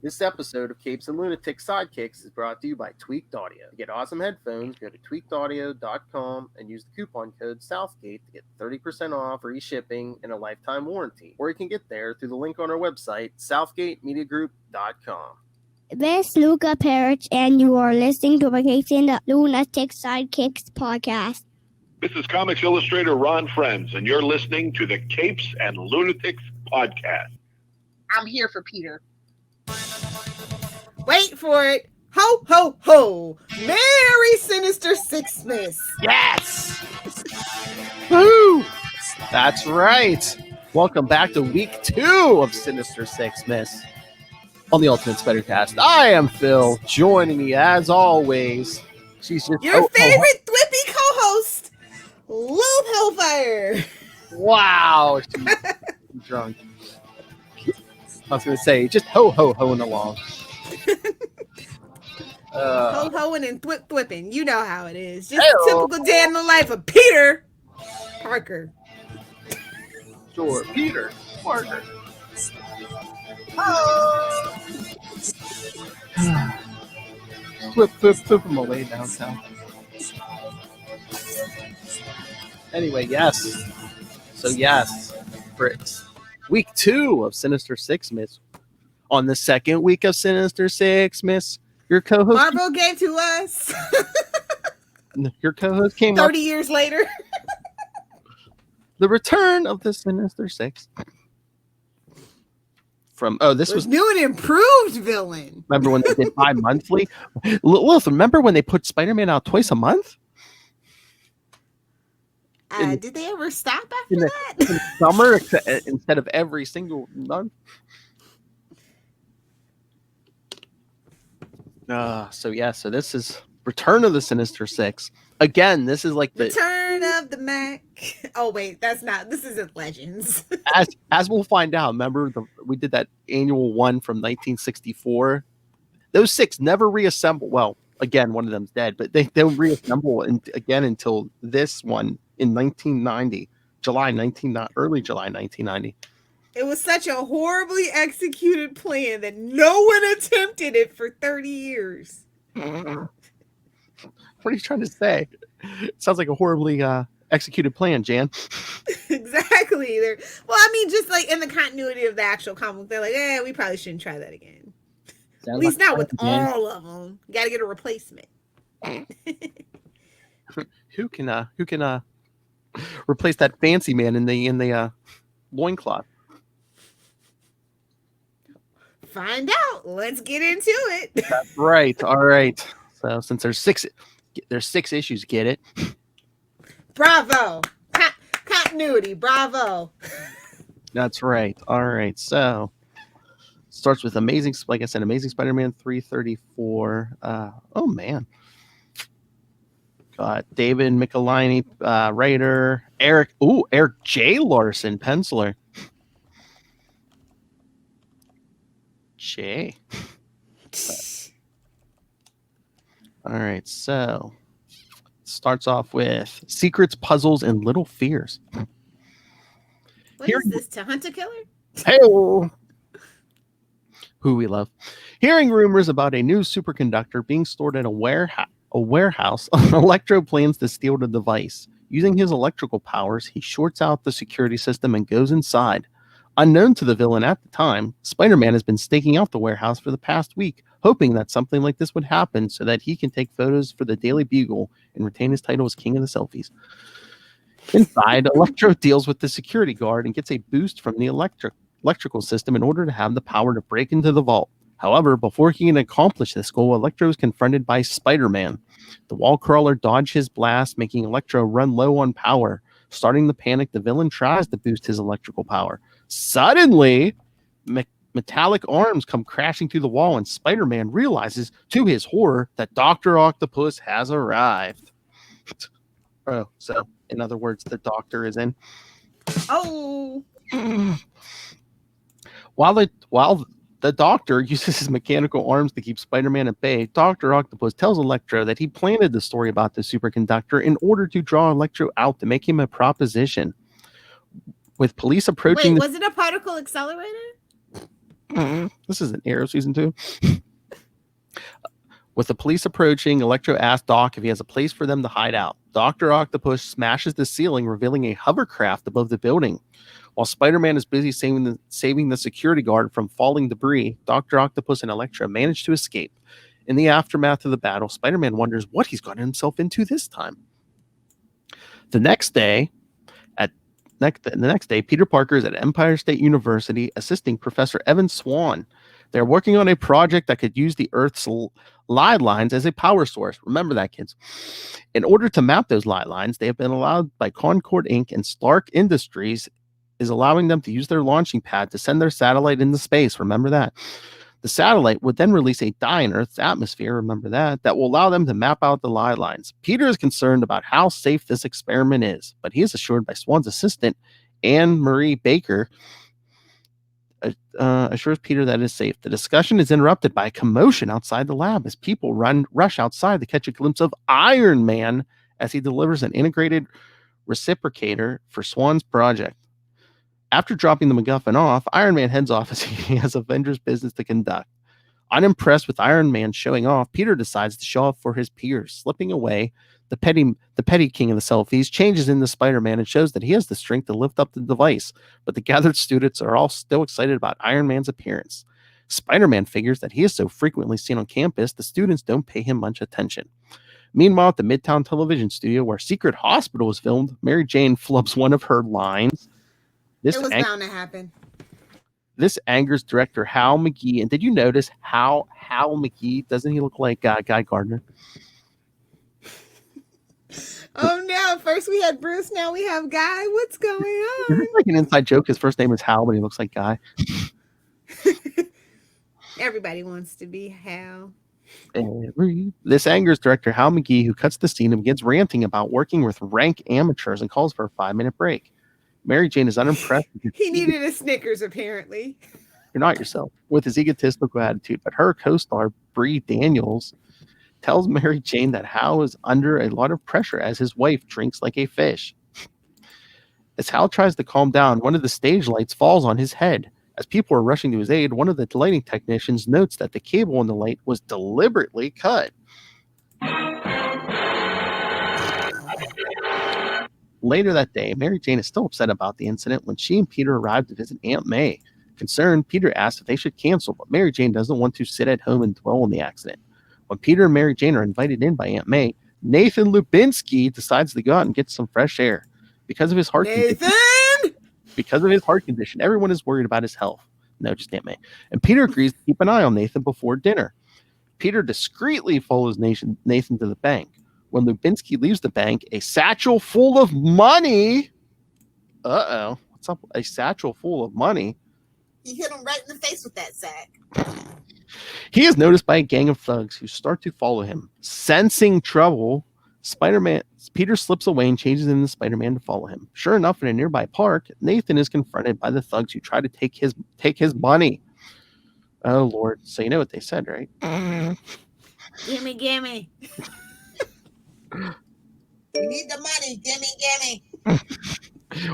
This episode of Capes and Lunatics Sidekicks is brought to you by Tweaked Audio. To get awesome headphones, go to tweakedaudio.com and use the coupon code Southgate to get 30% off, free shipping, and a lifetime warranty. Or you can get there through the link on our website, southgatemediagroup.com. This is Phil Perich, and you are listening to the Capes and Lunatics Sidekicks Podcast. This is Comics Illustrator Ron Friends, and you're listening to the Capes and Lunatics Podcast. I'm here for Peter. Wait for it. Ho, ho, ho. Merry Sinister Sixmas. Yes! Woo! That's right. Welcome back to week 2 of Sinister Six, Miss. On the Ultimate Spider-Cast. I am Phil. Joining me, as always, she's your favorite Thwippy co-host, Lilith Hellfire. Wow. She's drunk. I was going to say, just ho-ho-hoing along. Ho-hoing and thwip-thwipping. You know how it is. Just a typical day in the life of Peter Parker. Sure, Peter Parker. Flip him away downtown. Anyway, yes. So, yes, Fritz. Week 2 of Sinister Six, Miss. On the second week of Sinister Six, Miss, your co-host Marvel gave to us. Your co-host came 30 years later. The return of the Sinister Six. From this was new and improved villain. Remember when they did bi-monthly? Lilith, remember when they put Spider-Man out twice a month? Did they ever stop after that? In the summer, instead of every single month. So this is Return of the Sinister Six. Again, this is like the Return of the Mac. Oh wait, this isn't Legends. as we'll find out. Remember we did that annual one from 1964. Those 6 never reassemble. Well, again, one of them's dead, but they don't reassemble again until this one in 1990, early July 1990. It was such a horribly executed plan that no one attempted it for 30 years. What are you trying to say? It sounds like a horribly executed plan, Jan. Exactly. Just like in the continuity of the actual comic, they're like, we probably shouldn't try that again. At least not with all of them. You got to get a replacement. Who can replace that fancy man in the loincloth? Find out. Let's get into it. That's right. All right. So since there's 6 issues, get it? Bravo. Continuity. Bravo. That's right. All right. So starts with Amazing Spider-Man 334. Oh man. Got David Michelinie, writer. Eric J. Larson, penciler. J. All right, so starts off with Secrets, Puzzles, and Little Fears. What is this, to hunt a killer? Hey, who we love. Hearing rumors about a new superconductor being stored in a warehouse, Electro plans to steal the device. Using his electrical powers, he shorts out the security system and goes inside. Unknown to the villain at the time, Spider-Man has been staking out the warehouse for the past week, hoping that something like this would happen so that he can take photos for the Daily Bugle and retain his title as King of the Selfies. Inside, Electro deals with the security guard and gets a boost from the electrical system in order to have the power to break into the vault. However, before he can accomplish this goal, Electro is confronted by Spider-Man. The wall crawler dodges his blast, making Electro run low on power. Starting the panic, the villain tries to boost his electrical power. Suddenly, metallic arms come crashing through the wall, and Spider-Man realizes, to his horror, that Dr. Octopus has arrived. So, in other words, the Doctor is in. Oh! While the Doctor uses his mechanical arms to keep Spider-Man at bay, Dr. Octopus tells Electro that he planted the story about the superconductor in order to draw Electro out to make him a proposition. With police approaching... Wait, was it a particle accelerator? This isn't Arrow season 2. With the police approaching, Electro asks Doc if he has a place for them to hide out. Dr. Octopus smashes the ceiling, revealing a hovercraft above the building. While Spider-Man is busy saving the security guard from falling debris, Dr. Octopus and Electro manage to escape. In the aftermath of the battle, Spider-Man wonders what he's gotten himself into this time. The next day, Peter Parker is at Empire State University assisting Professor Evan Swan. They're working on a project that could use the Earth's light lines as a power source. Remember that, kids. In order to map those light lines, they have been allowed by Concord Inc. and Stark Industries is allowing them to use their launching pad to send their satellite into space. Remember that. The satellite would then release a dye in Earth's atmosphere, remember that will allow them to map out the light lines. Peter is concerned about how safe this experiment is, but he is assured by Swan's assistant, Anne Marie Baker, assures Peter that it is safe. The discussion is interrupted by a commotion outside the lab as people rush outside to catch a glimpse of Iron Man as he delivers an integrated reciprocator for Swan's project. After dropping the MacGuffin off, Iron Man heads off as he has Avengers business to conduct. Unimpressed with Iron Man showing off, Peter decides to show off for his peers. Slipping away, the petty king of the selfies changes into Spider-Man and shows that he has the strength to lift up the device, but the gathered students are all still excited about Iron Man's appearance. Spider-Man figures that he is so frequently seen on campus, the students don't pay him much attention. Meanwhile, at the Midtown Television Studio, where Secret Hospital was filmed, Mary Jane flubs one of her lines. It was bound to happen. This angers director Hal McGee. And did you notice how Hal McGee, doesn't he look like Guy Gardner? Oh no, first we had Bruce, now we have Guy. What's going on? Is this like an inside joke? His first name is Hal, but he looks like Guy. Everybody wants to be Hal. This angers director Hal McGee, who cuts the scene and begins ranting about working with rank amateurs and calls for a 5-minute break. Mary Jane is unimpressed. He needed a Snickers, apparently. You're not yourself. With his egotistical attitude, but her co-star, Bree Daniels, tells Mary Jane that Hal is under a lot of pressure as his wife drinks like a fish. As Hal tries to calm down, one of the stage lights falls on his head. As people are rushing to his aid, one of the lighting technicians notes that the cable in the light was deliberately cut. Later that day, Mary Jane is still upset about the incident when she and Peter arrive to visit Aunt May. Concerned, Peter asks if they should cancel, but Mary Jane doesn't want to sit at home and dwell on the accident. When Peter and Mary Jane are invited in by Aunt May, Nathan Lubinsky decides to go out and get some fresh air. Because of his heart condition, everyone is worried about his health. No, just Aunt May. And Peter agrees to keep an eye on Nathan before dinner. Peter discreetly follows Nathan to the bank. When Lubinsky leaves the bank, a satchel full of money. Uh-oh. What's up? A satchel full of money. He hit him right in the face with that sack. He is noticed by a gang of thugs who start to follow him. Sensing trouble, Peter slips away and changes into Spider-Man to follow him. Sure enough, in a nearby park, Nathan is confronted by the thugs who try to take his money. Oh, Lord. So you know what they said, right? Gimme. We need the money. Gimme.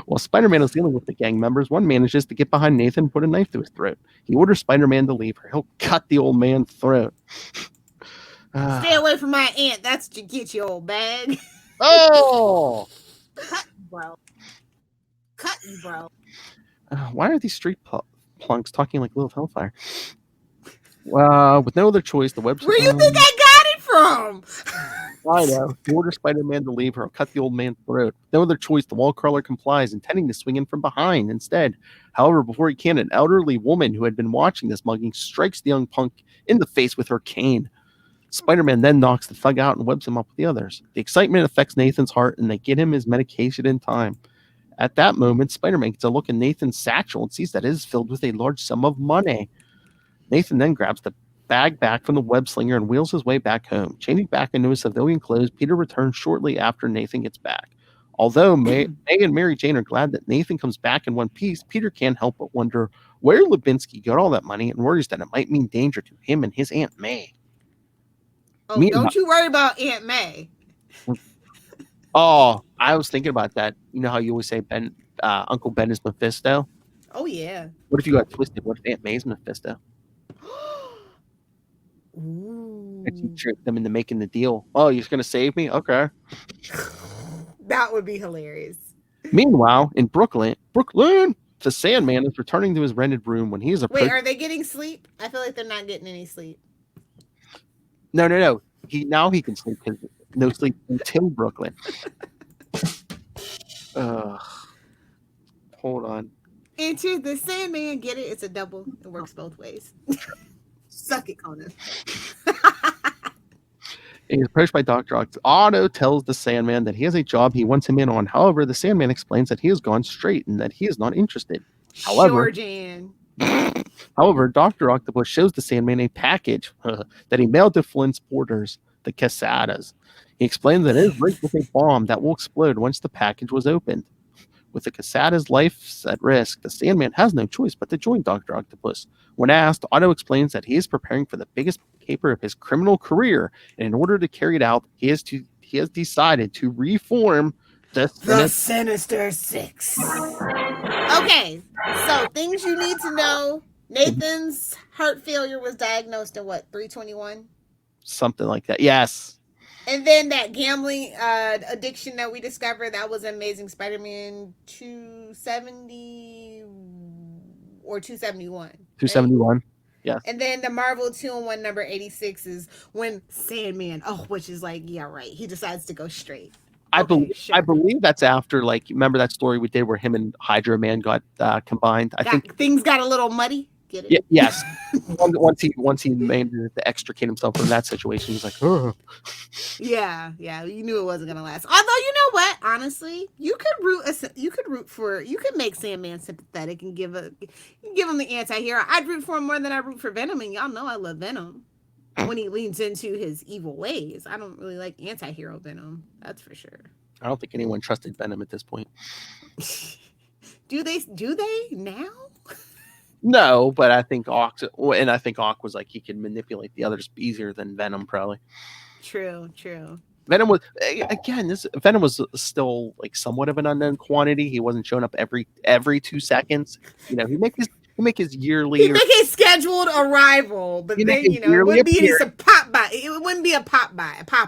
While Spider-Man is dealing with the gang members, one manages to get behind Nathan and put a knife to his throat. He orders Spider-Man to leave, or he'll cut the old man's throat. Stay away from my aunt. That's to get you, old bag. Oh! Cut you, bro. Why are these street plunks talking like Lilith Hellfire? With no other choice, the website... Where you think I got it from? I know. He orders Spider-Man to leave her or cut the old man's throat. No other choice, the wall crawler complies, intending to swing in from behind instead. However, before he can, an elderly woman who had been watching this mugging strikes the young punk in the face with her cane. Spider-Man then knocks the thug out and webs him up with the others. The excitement affects Nathan's heart, and they get him his medication in time. At that moment, Spider-Man gets a look in Nathan's satchel and sees that it is filled with a large sum of money. Nathan then grabs the bag back from the web slinger and wheels his way back home. Changing back into his civilian clothes, Peter returns shortly after Nathan gets back. Although May and Mary Jane are glad that Nathan comes back in one piece, Peter can't help but wonder where Lubinsky got all that money and worries that it might mean danger to him and his Aunt May. Oh, don't you worry about Aunt May. Oh, I was thinking about that. You know how you always say Uncle Ben is Mephisto? Oh yeah. What if you got twisted? What if Aunt May's Mephisto? Ooh. And you tricked them into making the deal. Oh, you're going to save me? Okay. That would be hilarious. Meanwhile, in Brooklyn, the Sandman is returning to his rented room when he is approached. Wait, are they getting sleep? I feel like they're not getting any sleep. No. Now he can sleep because no sleep until Brooklyn. Hold on. Enter the Sandman. Get it? It's a double. It works both ways. Suck it, Conan. He's approached by Dr. Otto tells the Sandman that he has a job he wants him in on. However, the Sandman explains that he has gone straight and that he is not interested. However, Jan. However, Dr. Octopus shows the Sandman a package that he mailed to Flint's porters, the Quesadas. He explains that it is rigged with a bomb that will explode once the package was opened. With the Quesada's life at risk, the Sandman has no choice but to join Dr. Octopus. When asked, Otto explains that he is preparing for the biggest caper of his criminal career, and in order to carry it out, he has decided to reform the Sinister Six. Okay, so things you need to know. Nathan's heart failure was diagnosed in what, 321? Something like that. Yes. And then that gambling addiction that we discovered, that was Amazing Spider-Man 270 or 271. 271. Right? Yes. And then the Marvel 2-in-1 number 86 is when Sandman, which is like, yeah, right. He decides to go straight. I believe that's after, like, remember that story we did where him and Hydra Man got combined? I think things got a little muddy. Get it? Yes. once he made to extricate himself from that situation, he's like, oh. Yeah, you knew it wasn't gonna last. Although, you know what? Honestly, you could make Sandman sympathetic and give him the anti-hero. I'd root for him more than I root for Venom, and y'all know I love Venom when he leans into his evil ways. I don't really like anti-hero Venom. That's for sure. I don't think anyone trusted Venom at this point. Do they now? No, but I think Ock was like he could manipulate the others easier than Venom, probably. True. Venom was Venom was still like somewhat of an unknown quantity. He wasn't showing up every 2 seconds. You know, he make his yearly. He'd make his scheduled arrival, but then it wouldn't be a pop by. It wouldn't be a pop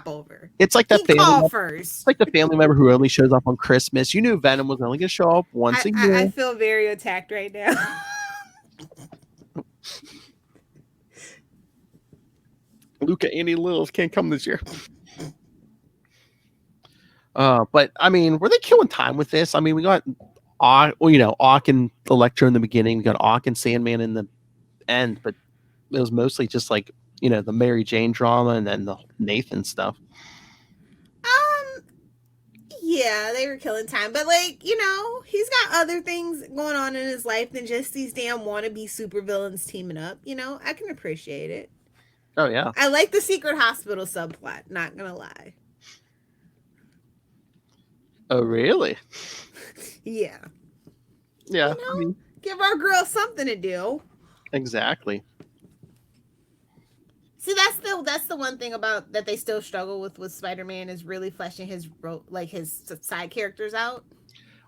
over. It's like that family call first. It's like the family member who only shows up on Christmas. You knew Venom was only going to show up once a year. I feel very attacked right now. Luca, Andy, Lilith can't come this year. But I mean, were they killing time with this? I mean, we got Ock and Electro in the beginning. We got Ock and Sandman in the end, but it was mostly just like, the Mary Jane drama and then the Nathan stuff. Yeah, they were killing time, but he's got other things going on in his life than just these damn wannabe supervillains teaming up. I can appreciate it. Oh yeah, I like the secret hospital subplot. Not gonna lie. Oh really? Yeah. Yeah. Give our girl something to do. Exactly. See, that's the one thing about that they still struggle with Spider-Man is really fleshing his side characters out.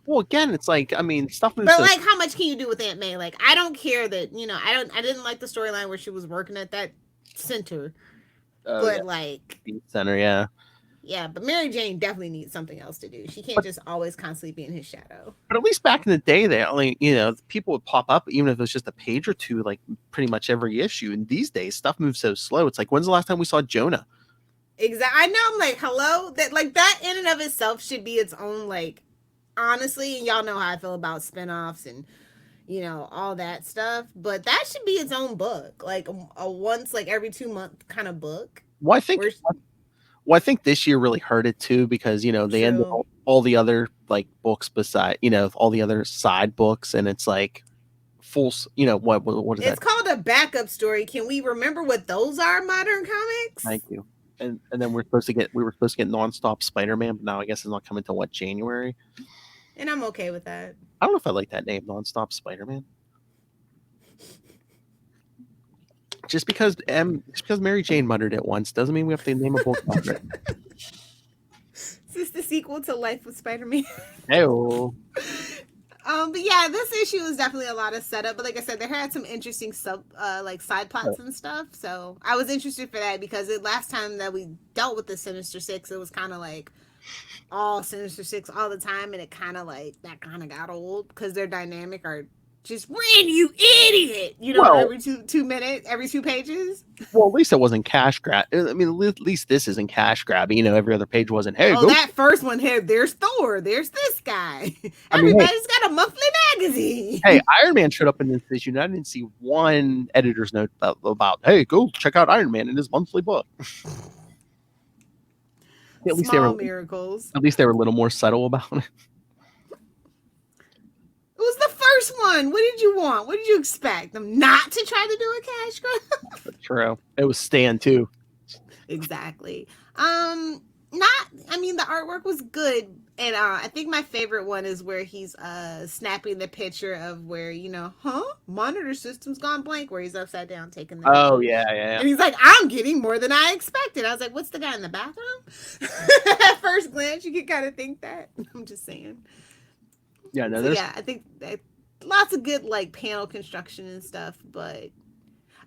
Well, again, it's like, stuff. But how much can you do with Aunt May? Like, I don't care that I didn't like the storyline where she was working at that center, but center, yeah. Yeah, but Mary Jane definitely needs something else to do. She can't just always constantly be in his shadow. But at least back in the day, they only, people would pop up, even if it was just a page or two, like pretty much every issue. And these days, stuff moves so slow. It's like, when's the last time we saw Jonah? Exactly. I know. I'm like, hello. That in and of itself should be its own, honestly. And y'all know how I feel about spinoffs and all that stuff. But that should be its own book, like a once every 2 month kind of book. Well, I think this year really hurt it too because they ended all the other books beside all the other side books, and it's like full. What is that? It's called a backup story. Can we remember what those are? Modern comics. Thank you. And then we were supposed to get nonstop Spider-Man, but now I guess it's not coming till January. And I'm okay with that. I don't know if I like that name, nonstop Spider-Man. Just because Mary Jane muttered it once doesn't mean we have to name a book after it. Is this the sequel to Life with Spider-Man? Hey-oh. But yeah, this issue is definitely a lot of setup. But like I said, there had some interesting side plots and stuff. So I was interested for that because last time that we dealt with the Sinister Six, it was kind of like all Sinister Six all the time, and it kind of got old because their dynamic are just Ren, you idiot, every two minutes, every 2 pages. Well, at least it wasn't cash grab. I mean, at least this isn't cash grabbing. Every other page wasn't. Hey, that first one here. There's Thor. There's this guy. Everybody's got a monthly magazine. Hey, Iron Man showed up in this issue, and I didn't see one editor's note about hey, go check out Iron Man in his monthly book. At least miracles. At least they were a little more subtle about it. It was the first one. What did you want? What did you expect? Them not to try to do a cash grab? True. It was Stan too. Exactly. The artwork was good. And I think my favorite one is where he's snapping the picture of where, monitor system's gone blank, where he's upside down taking the picture. Yeah. And he's like, I'm getting more than I expected. I was like, what's the guy in the bathroom? At first glance, you can kind of think that. I'm just saying. Yeah, no, I think that lots of good panel construction and stuff, but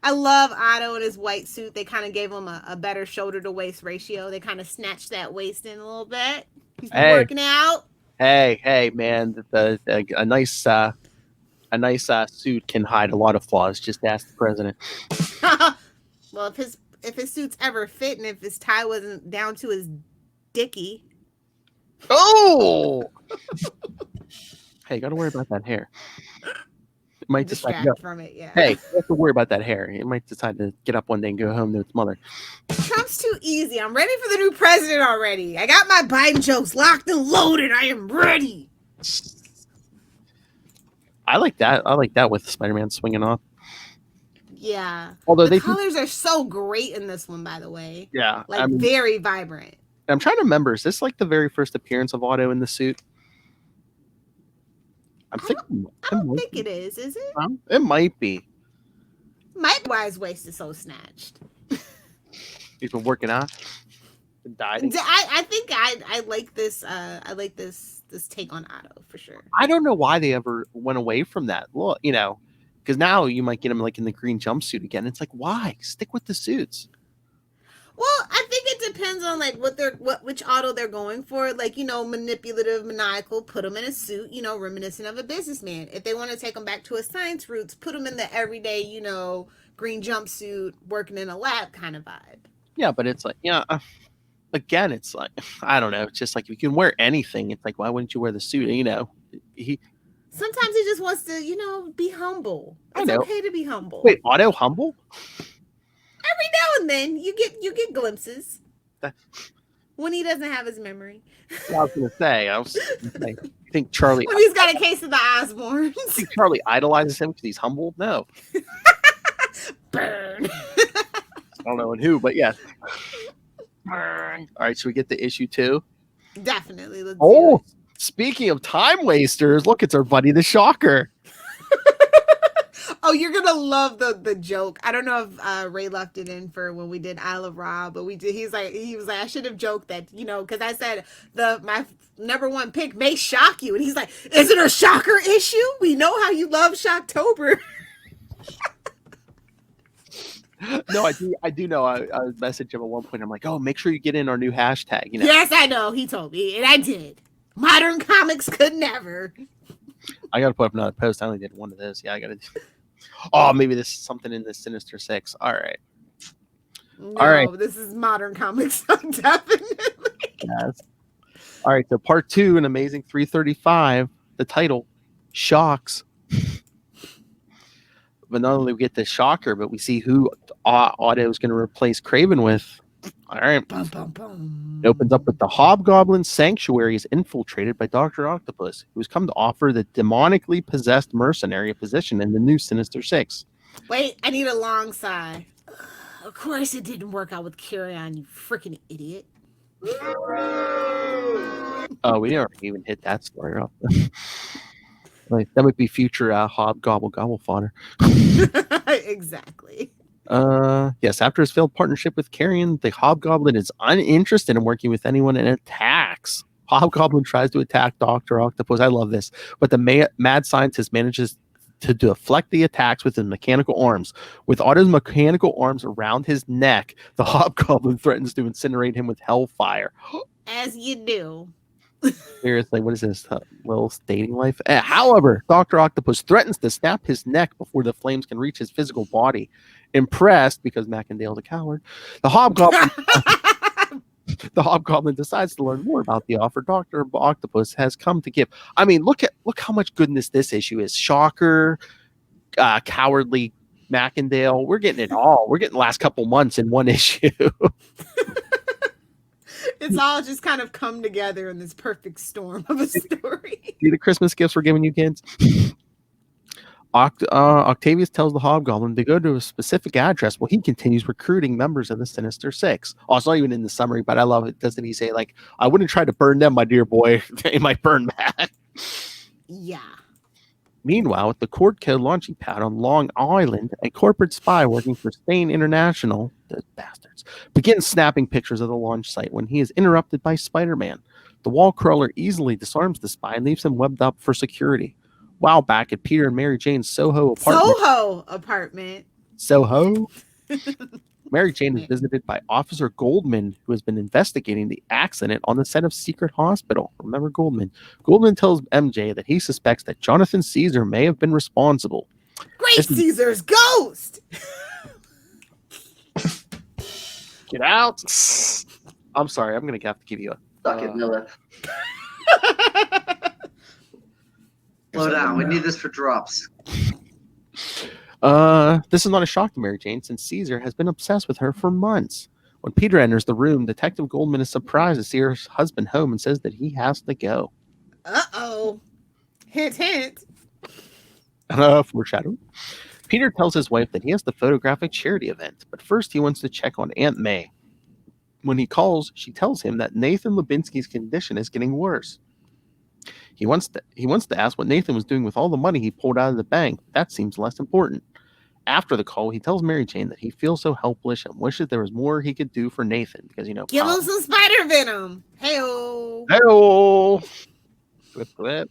I love Otto in his white suit. They kind of gave him a better shoulder to waist ratio. They kind of snatched that waist in a little bit. He's been working out. Hey, man, a nice suit can hide a lot of flaws. Just ask the president. Well, if his suit's ever fit and if his tie wasn't down to his dicky. Oh. Hey, you got to worry about that hair. It might distract from it, yeah. Hey, you have to worry about that hair. It might decide to get up one day and go home to its mother. Trump's too easy. I'm ready for the new president already. I got my Biden jokes locked and loaded. I am ready. I like that. I like that with Spider-Man swinging off. Yeah. Although the colors are so great in this one, by the way. Yeah. Very vibrant. I'm trying to remember. Is this the very first appearance of Otto in the suit? I don't think it is it? It might be. Might be why his waist is so snatched. He's been working out. Been dieting. I think I like this. I like this take on Otto for sure. I don't know why they ever went away from that. Well, because now you might get him in the green jumpsuit again. It's like, why? Stick with the suits. Well, I think it depends on which Otto they're going for. Manipulative, maniacal, put him in a suit, reminiscent of a businessman. If they want to take him back to his science roots, put him in the everyday, green jumpsuit, working in a lab kind of vibe. Yeah, but it's again, it's I don't know. It's just if you can wear anything, it's why wouldn't you wear the suit? Sometimes he just wants to, be humble. It's okay to be humble. Wait, Otto humble? Every now and then you get glimpses when he doesn't have his memory. I was gonna say, I think Charlie when he's got a case of the Osborns. I think Charlie idolizes him because he's humble. No, burn. I don't know who, but yes. Burn. All right, so we get the issue 2. Definitely. Let's do it. Speaking of time wasters, look, it's our buddy the Shocker. Oh, you're gonna love the joke. I don't know if Ray left it in for when we did Isle of Ra, but we did. He was like, I should have joked that, because I said my number 1 pick may shock you, and he's like, is it a shocker issue? We know how you love Shocktober. No, I do know. I messaged him at one point. I'm like, oh, make sure you get in our new hashtag. Yes, I know. He told me, and I did. Modern comics could never. I gotta put up another post. I only did one of those. Yeah, I gotta. Oh, maybe this is something in the Sinister Six. All right. No, all right. This is modern comics, definitely. Yes. All right. So part 2, an amazing 335. The title, Shocks. But not only we get the Shocker, but we see who Otto is going to replace Kraven with. All right. Bum, bum, bum. It opens up with the Hobgoblin Sanctuary is infiltrated by Dr. Octopus, who's come to offer the demonically possessed mercenary a position in the new Sinister Six. Wait, I need a long sigh. Of course it didn't work out with Carrion, you freaking idiot. Oh, we never even hit that story off. That would be future Hobgobble fodder. Exactly. Yes, after his failed partnership with Carrion, the Hobgoblin is uninterested in working with anyone and attacks Hobgoblin tries to attack Dr. Octopus. I love this. But the mad scientist manages to deflect the attacks with his mechanical arms. With all his mechanical arms around his neck, the Hobgoblin threatens to incinerate him with hellfire. As you do. Seriously, what is this? Little dating life? However, Dr. Octopus threatens to snap his neck before the flames can reach his physical body. Impressed, because Macendale's a coward, the Hobgoblin decides to learn more about the offer Dr. Octopus has come to give. I mean, look how much goodness this issue is. Shocker, cowardly Macendale. We're getting it all. We're getting the last couple months in one issue. It's all just kind of come together in this perfect storm of a story. See the Christmas gifts we're giving you kids? Octavius tells the Hobgoblin to go to a specific address while he continues recruiting members of the Sinister Six. Also, even in the summary, but I love it. Doesn't he say, like, I wouldn't try to burn them, my dear boy. They might burn back. Yeah. Meanwhile, at the Courtco launching pad on Long Island, a corporate spy working for Stain International, those bastards, begins snapping pictures of the launch site when he is interrupted by Spider-Man. The wall crawler easily disarms the spy and leaves him webbed up for security. While back at Peter and Mary Jane's Soho apartment. Soho? Mary Jane is visited by Officer Goldman, who has been investigating the accident on the set of Secret Hospital. Remember Goldman? Goldman tells MJ that he suspects that Jonathan Caesar may have been responsible. Great Caesar's ghost! Get out! I'm sorry, I'm going to have to give you a... Suck it, Lilith. Slow down. We need this for drops. This is not a shock to Mary Jane, since Caesar has been obsessed with her for months. When Peter enters the room, Detective Goldman is surprised to see her husband home and says that he has to go. Uh-oh. Hint, hint. Foreshadowing. Peter tells his wife that he has to photograph a charity event, but first he wants to check on Aunt May. When he calls, she tells him that Nathan Lubinsky's condition is getting worse. He wants to ask what Nathan was doing with all the money he pulled out of the bank. That seems less important. After the call, he tells Mary Jane that he feels so helpless and wishes there was more he could do for Nathan because, give him some spider venom. Hey-o. Hey-o. Flip.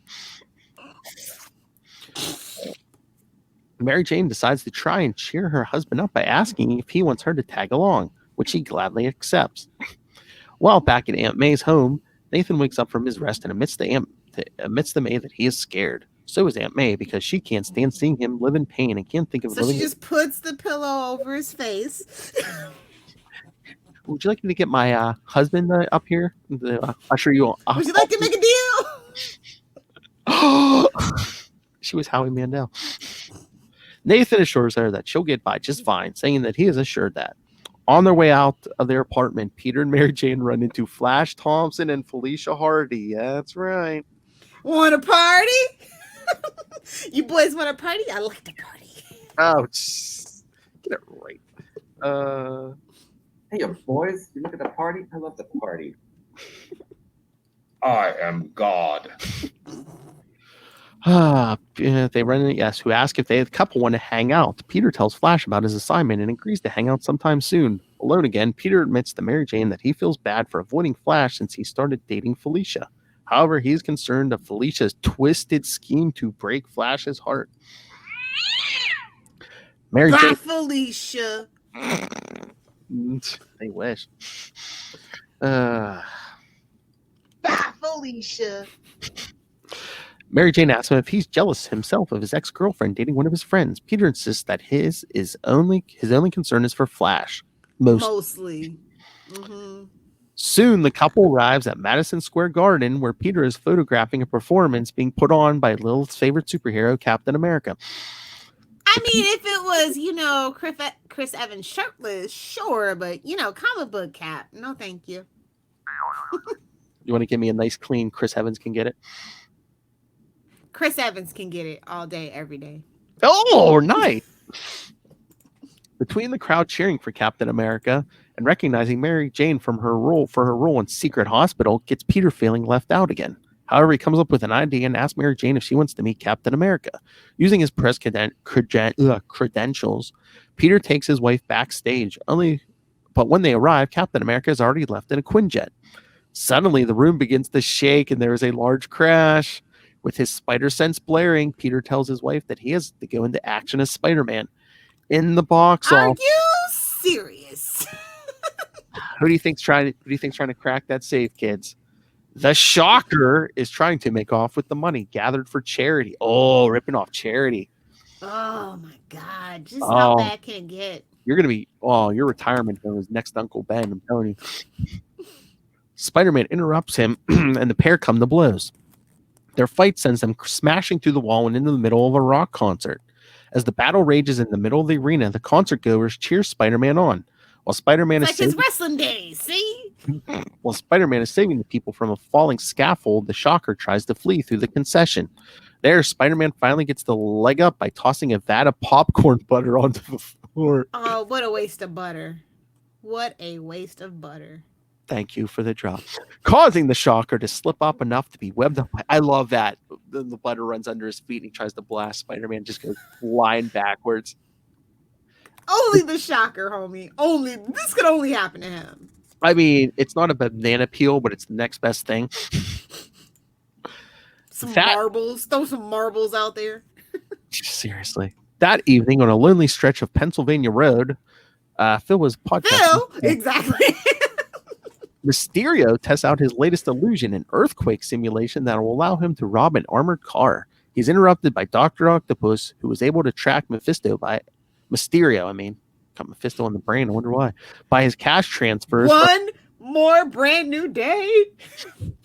Mary Jane decides to try and cheer her husband up by asking if he wants her to tag along, which he gladly accepts. While back at Aunt May's home, Nathan wakes up from his rest and admits to May that he is scared. So is Aunt May, because she can't stand seeing him live in pain and can't think of living. So she just puts the pillow over his face. Would you like me to get my husband up here? I'll show you. Would you like to make a deal? She was Howie Mandel. Nathan assures her that she'll get by just fine, saying that he is assured that. On their way out of their apartment, Peter and Mary Jane run into Flash Thompson and Felicia Hardy. Yeah, that's right. Want a party? You boys want a party? I like to party. Oh, get it right. Hey, boys, you look at the party? I love the party. I am God. They run into Yes, who ask if the couple want to hang out. Peter tells Flash about his assignment and agrees to hang out sometime soon. Alone again, Peter admits to Mary Jane that he feels bad for avoiding Flash since he started dating Felicia. However, he's concerned of Felicia's twisted scheme to break Flash's heart. Mary Jane. Felicia. They wish. Bye, Felicia. Mary Jane asks him if he's jealous himself of his ex-girlfriend dating one of his friends. Peter insists that his only concern is for Flash. Mostly. Mm-hmm. Soon, the couple arrives at Madison Square Garden, where Peter is photographing a performance being put on by Lilith's favorite superhero, Captain America. I mean, if it was, Chris Evans shirtless, sure, but, comic book Cap, no thank you. You want to give me a nice, clean Chris Evans can get it? Chris Evans can get it all day, every day. Oh, nice. Between the crowd cheering for Captain America and recognizing Mary Jane for her role in Secret Hospital gets Peter feeling left out again. However, he comes up with an idea and asks Mary Jane if she wants to meet Captain America. Using his press credentials, Peter takes his wife backstage. But when they arrive, Captain America has already left in a Quinjet. Suddenly, the room begins to shake and there is a large crash. With his spider sense blaring, Peter tells his wife that he has to go into action as Spider-Man. In the box Are office, you serious? who do you think's trying to crack that safe, kids? The Shocker is trying to make off with the money gathered for charity. Oh, ripping off charity. Oh my God! Just Oh. how bad can it get? You're gonna be your retirement home is next to Uncle Ben. I'm telling you. Spider-Man interrupts him, and the pair come to blows. Their fight sends them smashing through the wall and into the middle of a rock concert. As the battle rages in the middle of the arena, the concert goers cheer Spider-Man on, while Spider-Man It's is like his wrestling days. See? while Spider-Man is saving the people from a falling scaffold. The Shocker tries to flee through the concession. There, Spider-Man finally gets the leg up by tossing a vat of popcorn butter onto the floor. Oh, what a waste of butter! What a waste of butter! Thank you for the drop. Causing the Shocker to slip up enough to be webbed up. I love that. The butter runs under his feet and he tries to blast. Spider-Man just goes flying backwards. Only the Shocker, homie. This could only happen to him. I mean, it's not a banana peel, but it's the next best thing. Some marbles. Throw some marbles out there. Seriously. That evening on a lonely stretch of Pennsylvania Road, Phil was podcasting. Phil? Exactly. Mysterio tests out his latest illusion, an earthquake simulation that will allow him to rob an armored car. He's interrupted by Dr. Octopus, who was able to track Mysterio, got Mephisto on the brain, I wonder why, by his cash transfers. One more brand new day.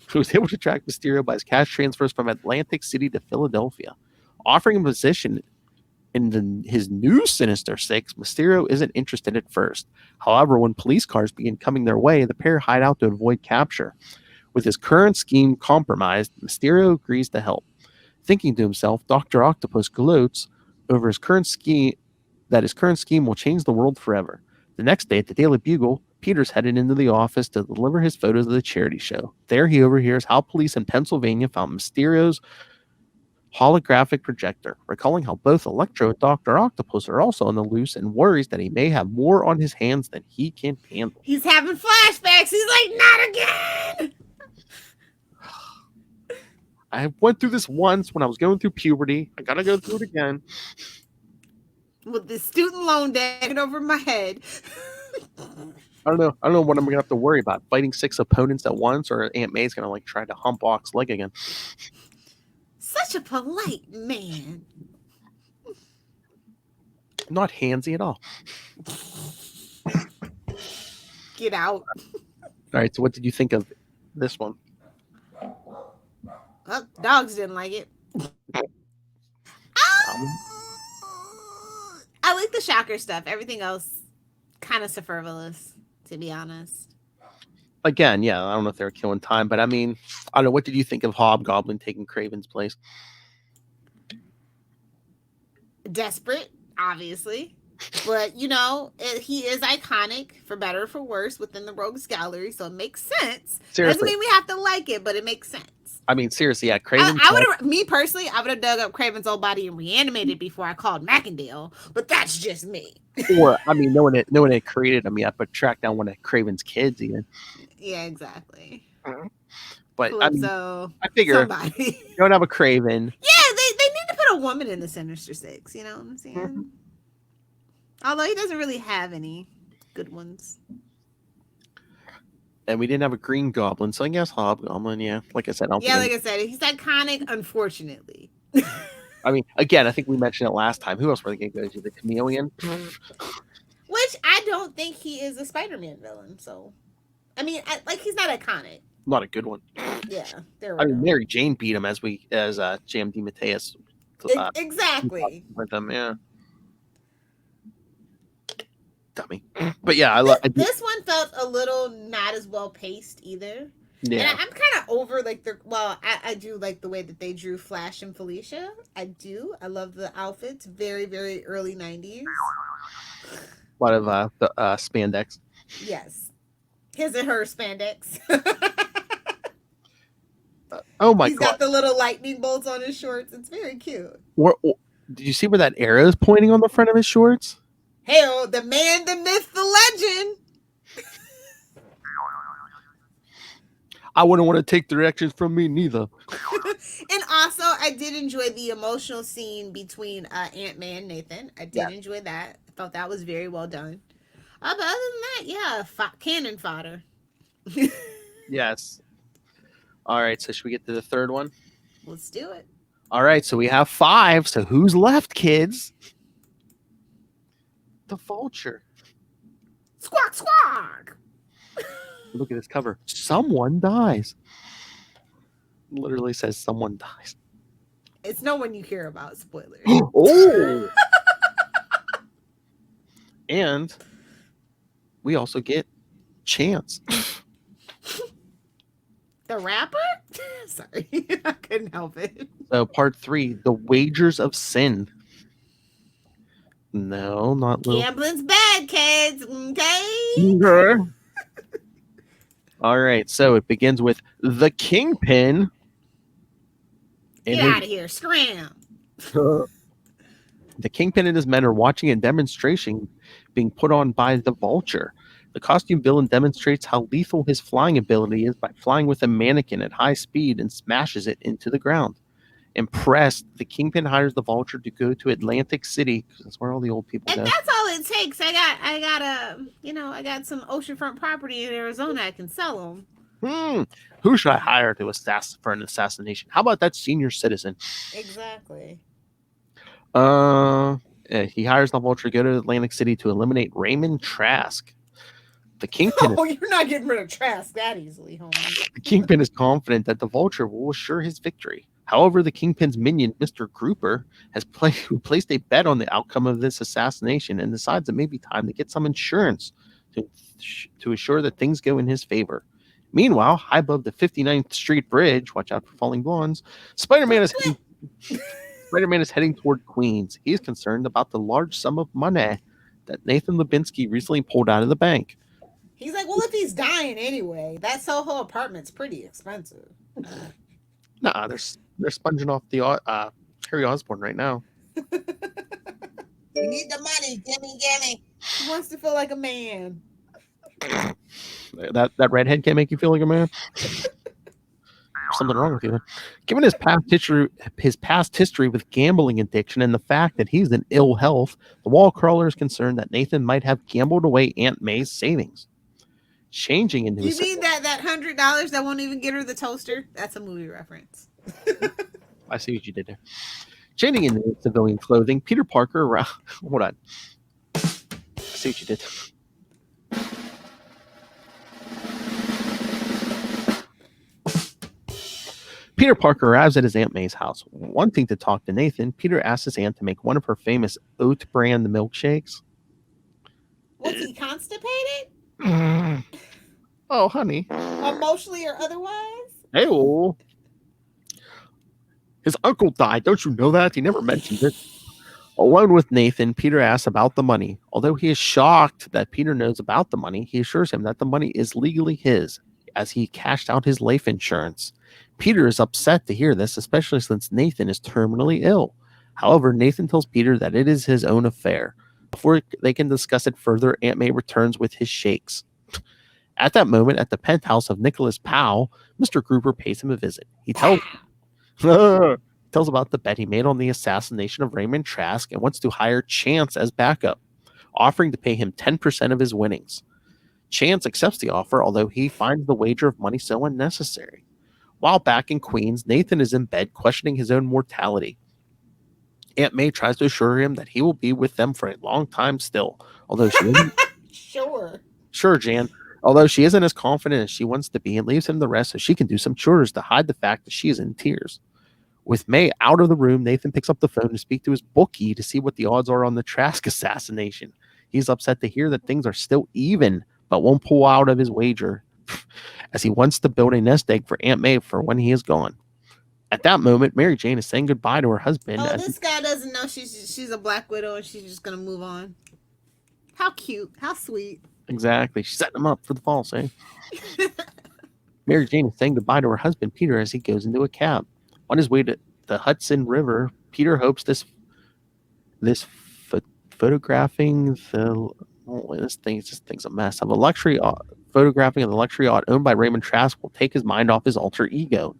Who was able to track Mysterio by his cash transfers from Atlantic City to Philadelphia. Offering him a position in his new Sinister Six, Mysterio isn't interested at first. However, when police cars begin coming their way, the pair hide out to avoid capture. With his current scheme compromised, Mysterio agrees to help. Thinking to himself, Dr. Octopus gloats over his current scheme will change the world forever. The next day at the Daily Bugle, Peter's headed into the office to deliver his photos of the charity show. There he overhears how police in Pennsylvania found Mysterio's holographic projector, recalling how both Electro and Dr. Octopus are also on the loose and worries that he may have more on his hands than he can handle. He's having flashbacks. He's like, not again. I went through this once when I was going through puberty. I gotta go through it again. With the student loan debt over my head. I don't know what I'm gonna have to worry about. Fighting 6 opponents at once, or Aunt May's gonna try to hump Ock's leg again. Such a polite man. Not handsy at all. Get out. All right, so what did you think of this one? Well, dogs didn't like it. I like the Shocker stuff. Everything else kind of superfluous, to be honest. Again, yeah, I don't know if they were killing time, but I don't know. What did you think of Hobgoblin taking Kraven's place? Desperate, obviously. But, he is iconic, for better or for worse, within the Rogues Gallery, so it makes sense. Seriously. Doesn't mean we have to like it, but it makes sense. Seriously, yeah, Kraven. Me personally, I would have dug up Kraven's old body and reanimated before I called Macendale, but that's just me. Or, no one had created him yet, but tracked down one of Kraven's kids even. Yeah, exactly. But Calypso, I figure somebody. You don't have a Kraven. Yeah, they need to put a woman in the Sinister Six. You know what I'm saying? Mm-hmm. Although he doesn't really have any good ones. And we didn't have a Green Goblin, so I guess Hobgoblin, yeah. Like I said, like I said, he's iconic, unfortunately. Again, I think we mentioned it last time. Who else were they going to go to? The Chameleon? Which I don't think he is a Spider-Man villain, so... he's not iconic. Not a good one. Yeah, there we go. Mary Jane beat him as J.M. DeMatteis. Exactly. With them, yeah. Dummy. But yeah, this one felt a little not as well paced either. Yeah. And I'm kind of over I do like the way that they drew Flash and Felicia. I do. I love the outfits. Very, very early 90s. A lot of the spandex. Yes. His and her spandex. Oh my God. He's got the little lightning bolts on his shorts. It's very cute. Did you see where that arrow is pointing on the front of his shorts? Hell, the man, the myth, the legend. I wouldn't want to take directions from me neither. And also, I did enjoy the emotional scene between Aunt May and Nathan. I did enjoy that. I thought that was very well done. But other than that, yeah, cannon fodder. Yes. All right, so should we get to the third one? Let's do it. All right, so we have 5. So who's left, kids? The Vulture. Squawk, squawk. Look at this cover. Someone dies. Literally says someone dies. It's no one you care about. Spoilers. Oh. And we also get Chance. The rapper? Sorry, I couldn't help it. So part 3, The Wagers of Sin. No, not little. Gambling's bad, kids. Okay. Okay. All right, so it begins with the Kingpin. Get out of here. Scram. The Kingpin and his men are watching a demonstration being put on by the Vulture. The costume villain demonstrates how lethal his flying ability is by flying with a mannequin at high speed and smashes it into the ground. Impressed, the Kingpin hires the Vulture to go to Atlantic City, because that's where all the old people And go. that's all it takes. I got some oceanfront property in Arizona. I can sell them. Who should I hire to for an assassination? How about that senior citizen? Exactly. He hires the Vulture to go to Atlantic City to eliminate Raymond Trask. The Kingpin. Oh, you're not getting rid of Trask that easily, homie. The Kingpin is confident that the Vulture will assure his victory. However, the Kingpin's minion, Mr. Grouper, who placed a bet on the outcome of this assassination and decides it may be time to get some insurance to assure that things go in his favor. Meanwhile, high above the 59th Street Bridge, watch out for falling blondes, Spider-Man is heading toward Queens. He is concerned about the large sum of money that Nathan Lubinsky recently pulled out of the bank. He's like, well, if he's dying anyway, that Soho apartment's pretty expensive. Nah, they're sponging off the Harry Osborn right now. We need the money, gimme. He wants to feel like a man. That redhead can't make you feel like a man. There's something wrong with you. Given his past history with gambling addiction and the fact that he's in ill health, the wall crawler is concerned that Nathan might have gambled away Aunt May's savings. Changing into You mean that $100 that won't even get her the toaster? That's a movie reference. I see what you did there. Changing into civilian clothing, Peter Parker hold on. I see what you did. Peter Parker arrives at his Aunt May's house. Wanting to talk to Nathan, Peter asks his aunt to make one of her famous oat brand milkshakes. Was he constipated? Oh, honey. Emotionally or otherwise? Hey-oh. His uncle died. Don't you know that? He never mentioned it. Alone with Nathan, Peter asks about the money. Although he is shocked that Peter knows about the money, he assures him that the money is legally his, as he cashed out his life insurance. Peter is upset to hear this, especially since Nathan is terminally ill. However, Nathan tells Peter that it is his own affair. Before they can discuss it further, Aunt May returns with his shakes. At that moment, at the penthouse of Nicholas Powell, Mr. Grouper pays him a visit. He tells about the bet he made on the assassination of Raymond Trask and wants to hire Chance as backup, offering to pay him 10% of his winnings. Chance accepts the offer, although he finds the wager of money so unnecessary. While back in Queens, Nathan is in bed questioning his own mortality. Aunt May tries to assure him that he will be with them for a long time still, although she isn't. Sure, Jan. Although she isn't as confident as she wants to be, and leaves him the rest so she can do some chores to hide the fact that she is in tears. With May out of the room, Nathan picks up the phone to speak to his bookie to see what the odds are on the Trask assassination. He's upset to hear that things are still even, but won't pull out of his wager, as he wants to build a nest egg for Aunt May for when he is gone. At that moment, Mary Jane is saying goodbye to her husband. Oh, this guy doesn't know she's a Black Widow and she's just going to move on. How cute. How sweet. Exactly. She's setting him up for the false, eh? Mary Jane is saying goodbye to her husband, Peter, as he goes into a cab. On his way to the Hudson River, Peter hopes this photographing this thing's a mess of a luxury photographing of the luxury yacht owned by Raymond Trask will take his mind off his alter ego.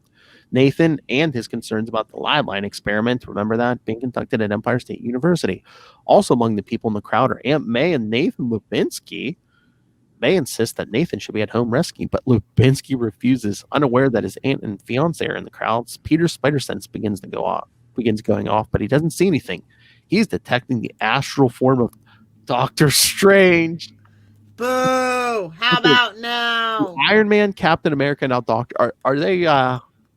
Nathan and his concerns about the live line experiment, remember that, being conducted at Empire State University. Also among the people in the crowd are Aunt May and Nathan Lubinsky. May insists that Nathan should be at home rescued, but Lubinsky refuses, unaware that his aunt and fiance are in the crowds. Peter's spider sense begins going off, but he doesn't see anything. He's detecting the astral form of Doctor Strange. Boo! How about now? Iron Man, Captain America, now Doctor. Are they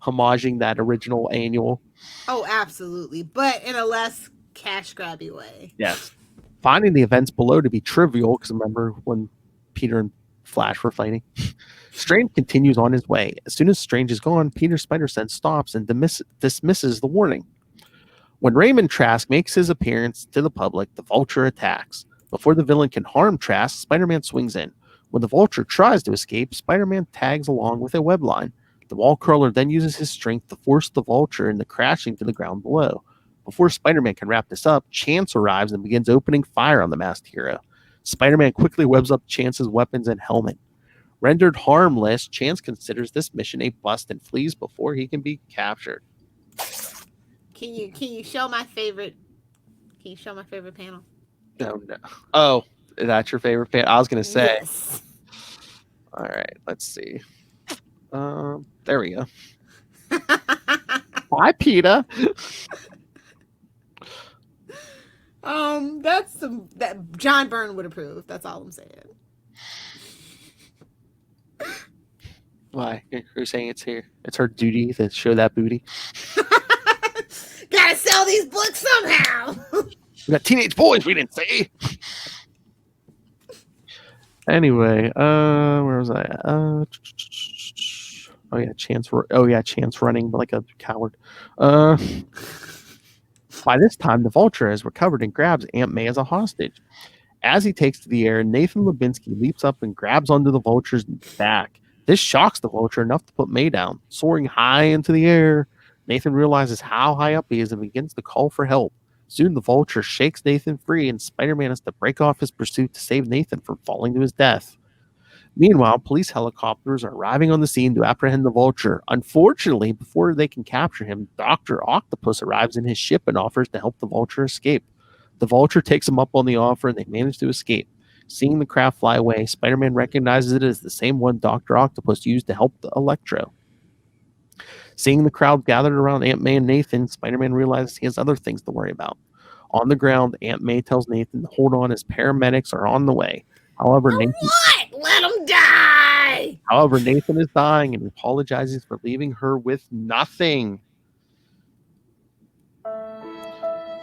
homaging that original annual? Oh, absolutely, but in a less cash grabby way. Yes. Finding the events below to be trivial, because remember when Peter and Flash were fighting. Strange continues on his way. As soon as Strange is gone, Peter's spider sense stops and dismisses the warning. When Raymond Trask makes his appearance to the public, the Vulture attacks. Before the villain can harm Trask, Spider-Man swings in. When the Vulture tries to escape, Spider-Man tags along with a web line. The wall crawler then uses his strength to force the Vulture into crashing to the ground below. Before Spider-Man can wrap this up, Chance arrives and begins opening fire on the masked hero. Spider-Man quickly webs up Chance's weapons and helmet. Rendered harmless, Chance considers this mission a bust and flees before he can be captured. Can you show my favorite? Can you show my favorite panel? No. Oh, that's your favorite panel? I was gonna say. Yes. All right, let's see. There we go. Bye, Peter. That's that John Byrne would approve. That's all I'm saying. Why? Who's saying it's here? It's her duty to show that booty. Gotta sell these books somehow. We got teenage boys. We didn't say. Anyway, where was I? Chance running like a coward. By this time, the Vulture has recovered and grabs Aunt May as a hostage. As he takes to the air, Nathan Lubinsky leaps up and grabs onto the Vulture's back. This shocks the Vulture enough to put May down. Soaring high into the air, Nathan realizes how high up he is and begins to call for help. Soon the Vulture shakes Nathan free, and Spider-Man has to break off his pursuit to save Nathan from falling to his death. Meanwhile, police helicopters are arriving on the scene to apprehend the Vulture. Unfortunately, before they can capture him, Dr. Octopus arrives in his ship and offers to help the Vulture escape. The Vulture takes him up on the offer, and they manage to escape. Seeing the craft fly away, Spider-Man recognizes it as the same one Dr. Octopus used to help the Electro. Seeing the crowd gathered around Aunt May and Nathan, Spider-Man realizes he has other things to worry about. On the ground, Aunt May tells Nathan to hold on as paramedics are on the way. However, Nathan Let him die! However, Nathan is dying and apologizes for leaving her with nothing.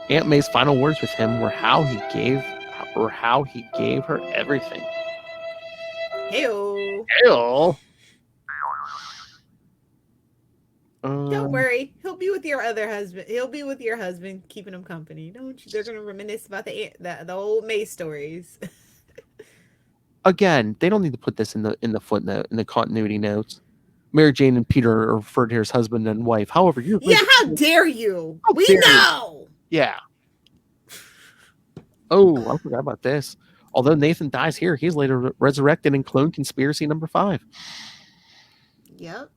Aunt May's final words with him were how he gave her everything. Heyo. Ew. Don't worry, he'll be with your other husband. He'll be with your husband, keeping him company. Don't you? They're gonna reminisce about the old May stories. Again, they don't need to put this in the footnote, in the continuity notes. Mary Jane and Peter are referred to as husband and wife. However, how dare you? We know. Yeah. Oh, I forgot about this. Although Nathan dies here, he's later resurrected in Clone Conspiracy number 5. Yep.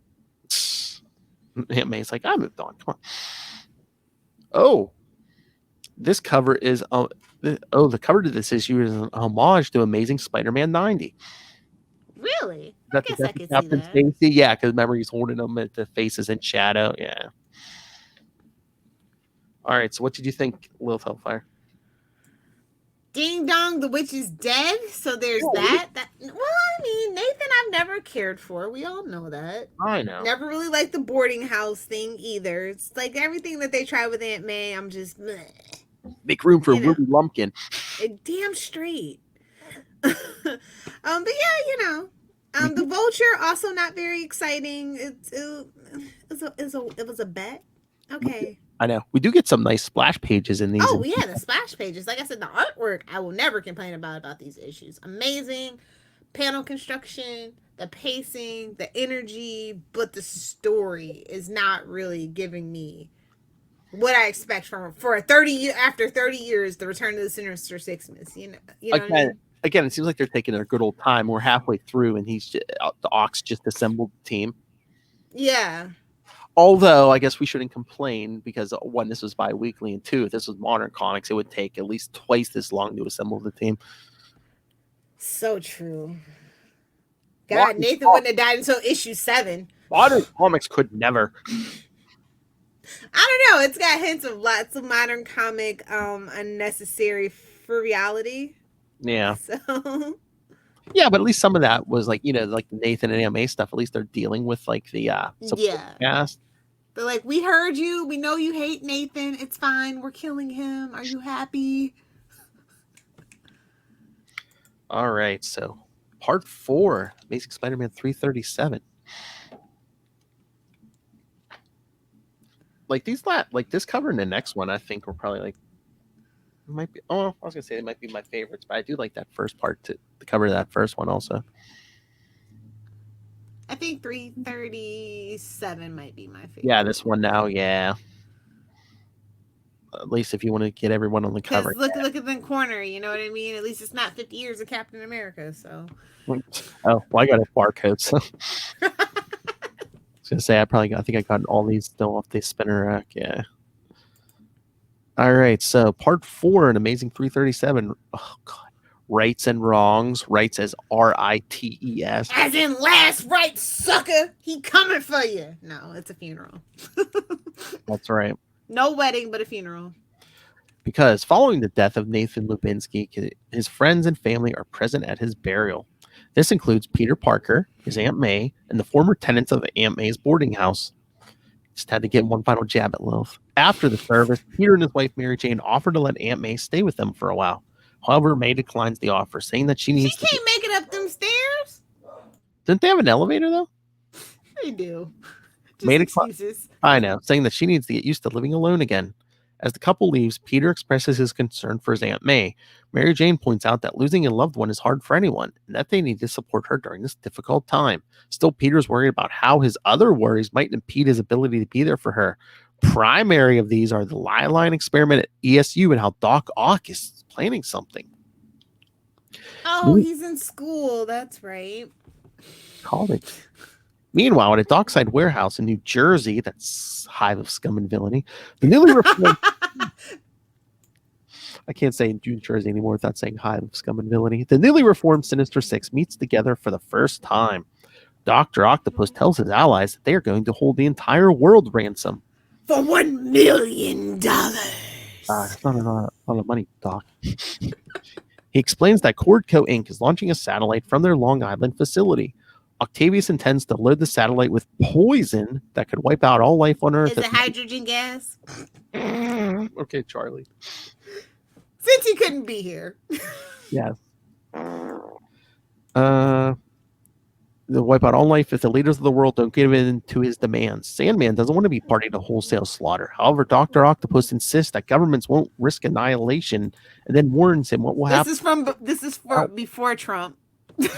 Aunt May's like, I moved on. Come on. Oh, this cover is the cover to this issue is an homage to Amazing Spider-Man 90. Really? I guess I could see Captain that. Stacy? Yeah, because remember he's holding them at the faces in shadow. Yeah. All right. So what did you think, Lilith Hellfire? Ding dong, the witch is dead. So there's that. Well, I mean, Nathan, I've never cared for. We all know that. I know. Never really liked the boarding house thing either. It's like everything that they try with Aunt May, I'm just meh. Make room for Ruby Lumpkin. Damn straight. But yeah, the Vulture also not very exciting. It was a bet. Okay. I know. We do get some nice splash pages in these. Oh yeah, the splash pages. Like I said, the artwork I will never complain about these issues. Amazing panel construction, the pacing, the energy, but the story is not really giving me what I expect from for after 30 years, the return of the Sinister Six. You know what I mean? again, it seems like they're taking their good old time. We're halfway through, and the Ox just assembled the team. Yeah. Although, I guess we shouldn't complain because one, this was bi-weekly, and two, if this was modern comics, it would take at least twice this long to assemble the team. So true. God, Nathan wouldn't have died until issue 7. Modern comics could never. I don't know. It's got hints of lots of modern comic unnecessary frivolity. Yeah. So Yeah, but at least some of that was like, like the Nathan and AMA stuff. At least they're dealing with like the cast. They're like, we heard you. We know you hate Nathan. It's fine. We're killing him. Are you happy? All right. So part 4, Amazing Spider-Man 337. Like this cover and the next one, I think were probably like, might be. Oh, I was gonna say it might be my favorites, but I do like that first part to the cover of that first one also. I think 337 might be my favorite. Yeah, this one now, yeah. At least if you want to get everyone on the cover. Look at the corner, you know what I mean? At least it's not 50 years of Captain America, so. Oh, well, I got a barcode, so. I was gonna say I think I got all these still off the spinner rack, yeah. All right, so part 4 in Amazing 337. Oh God, Rights and Wrongs. Rights as RITES. As in last right, sucker. He coming for you. No, it's a funeral. That's right. No wedding, but a funeral. Because following the death of Nathan Lubinsky, his friends and family are present at his burial. This includes Peter Parker, his Aunt May, and the former tenants of Aunt May's boarding house. Just had to get one final jab at Lilith. After the service, Peter and his wife Mary Jane offer to let Aunt May stay with them for a while. However, May declines the offer, saying that she needs can't make it up them stairs. Didn't they have an elevator though? They do. Just May excuses. I know, saying that she needs to get used to living alone again. As the couple leaves, Peter expresses his concern for his Aunt May. Mary Jane points out that losing a loved one is hard for anyone, and that they need to support her during this difficult time. Still, Peter's worried about how his other worries might impede his ability to be there for her. Primary of these are the Lion experiment at ESU and how Doc Ock is planning something. Oh, he's in school. That's right. College. Meanwhile, at a dockside warehouse in New Jersey, that's hive of scum and villainy, the newly reformed... I can't say New Jersey anymore without saying hive of scum and villainy. The newly reformed Sinister Six meets together for the first time. Dr. Octopus tells his allies that they are going to hold the entire world ransom. For $1 million. It's not a lot of money, Doc. He explains that Cordco Inc. is launching a satellite from their Long Island facility. Octavius intends to load the satellite with poison that could wipe out all life on Earth. Is it hydrogen gas? Okay, Charlie. Since he couldn't be here. Yes. They'll wipe out all life if the leaders of the world don't give in to his demands. Sandman doesn't want to be party to wholesale slaughter. However, Dr. Octopus insists that governments won't risk annihilation and then warns him what will happen. This is for before Trump. This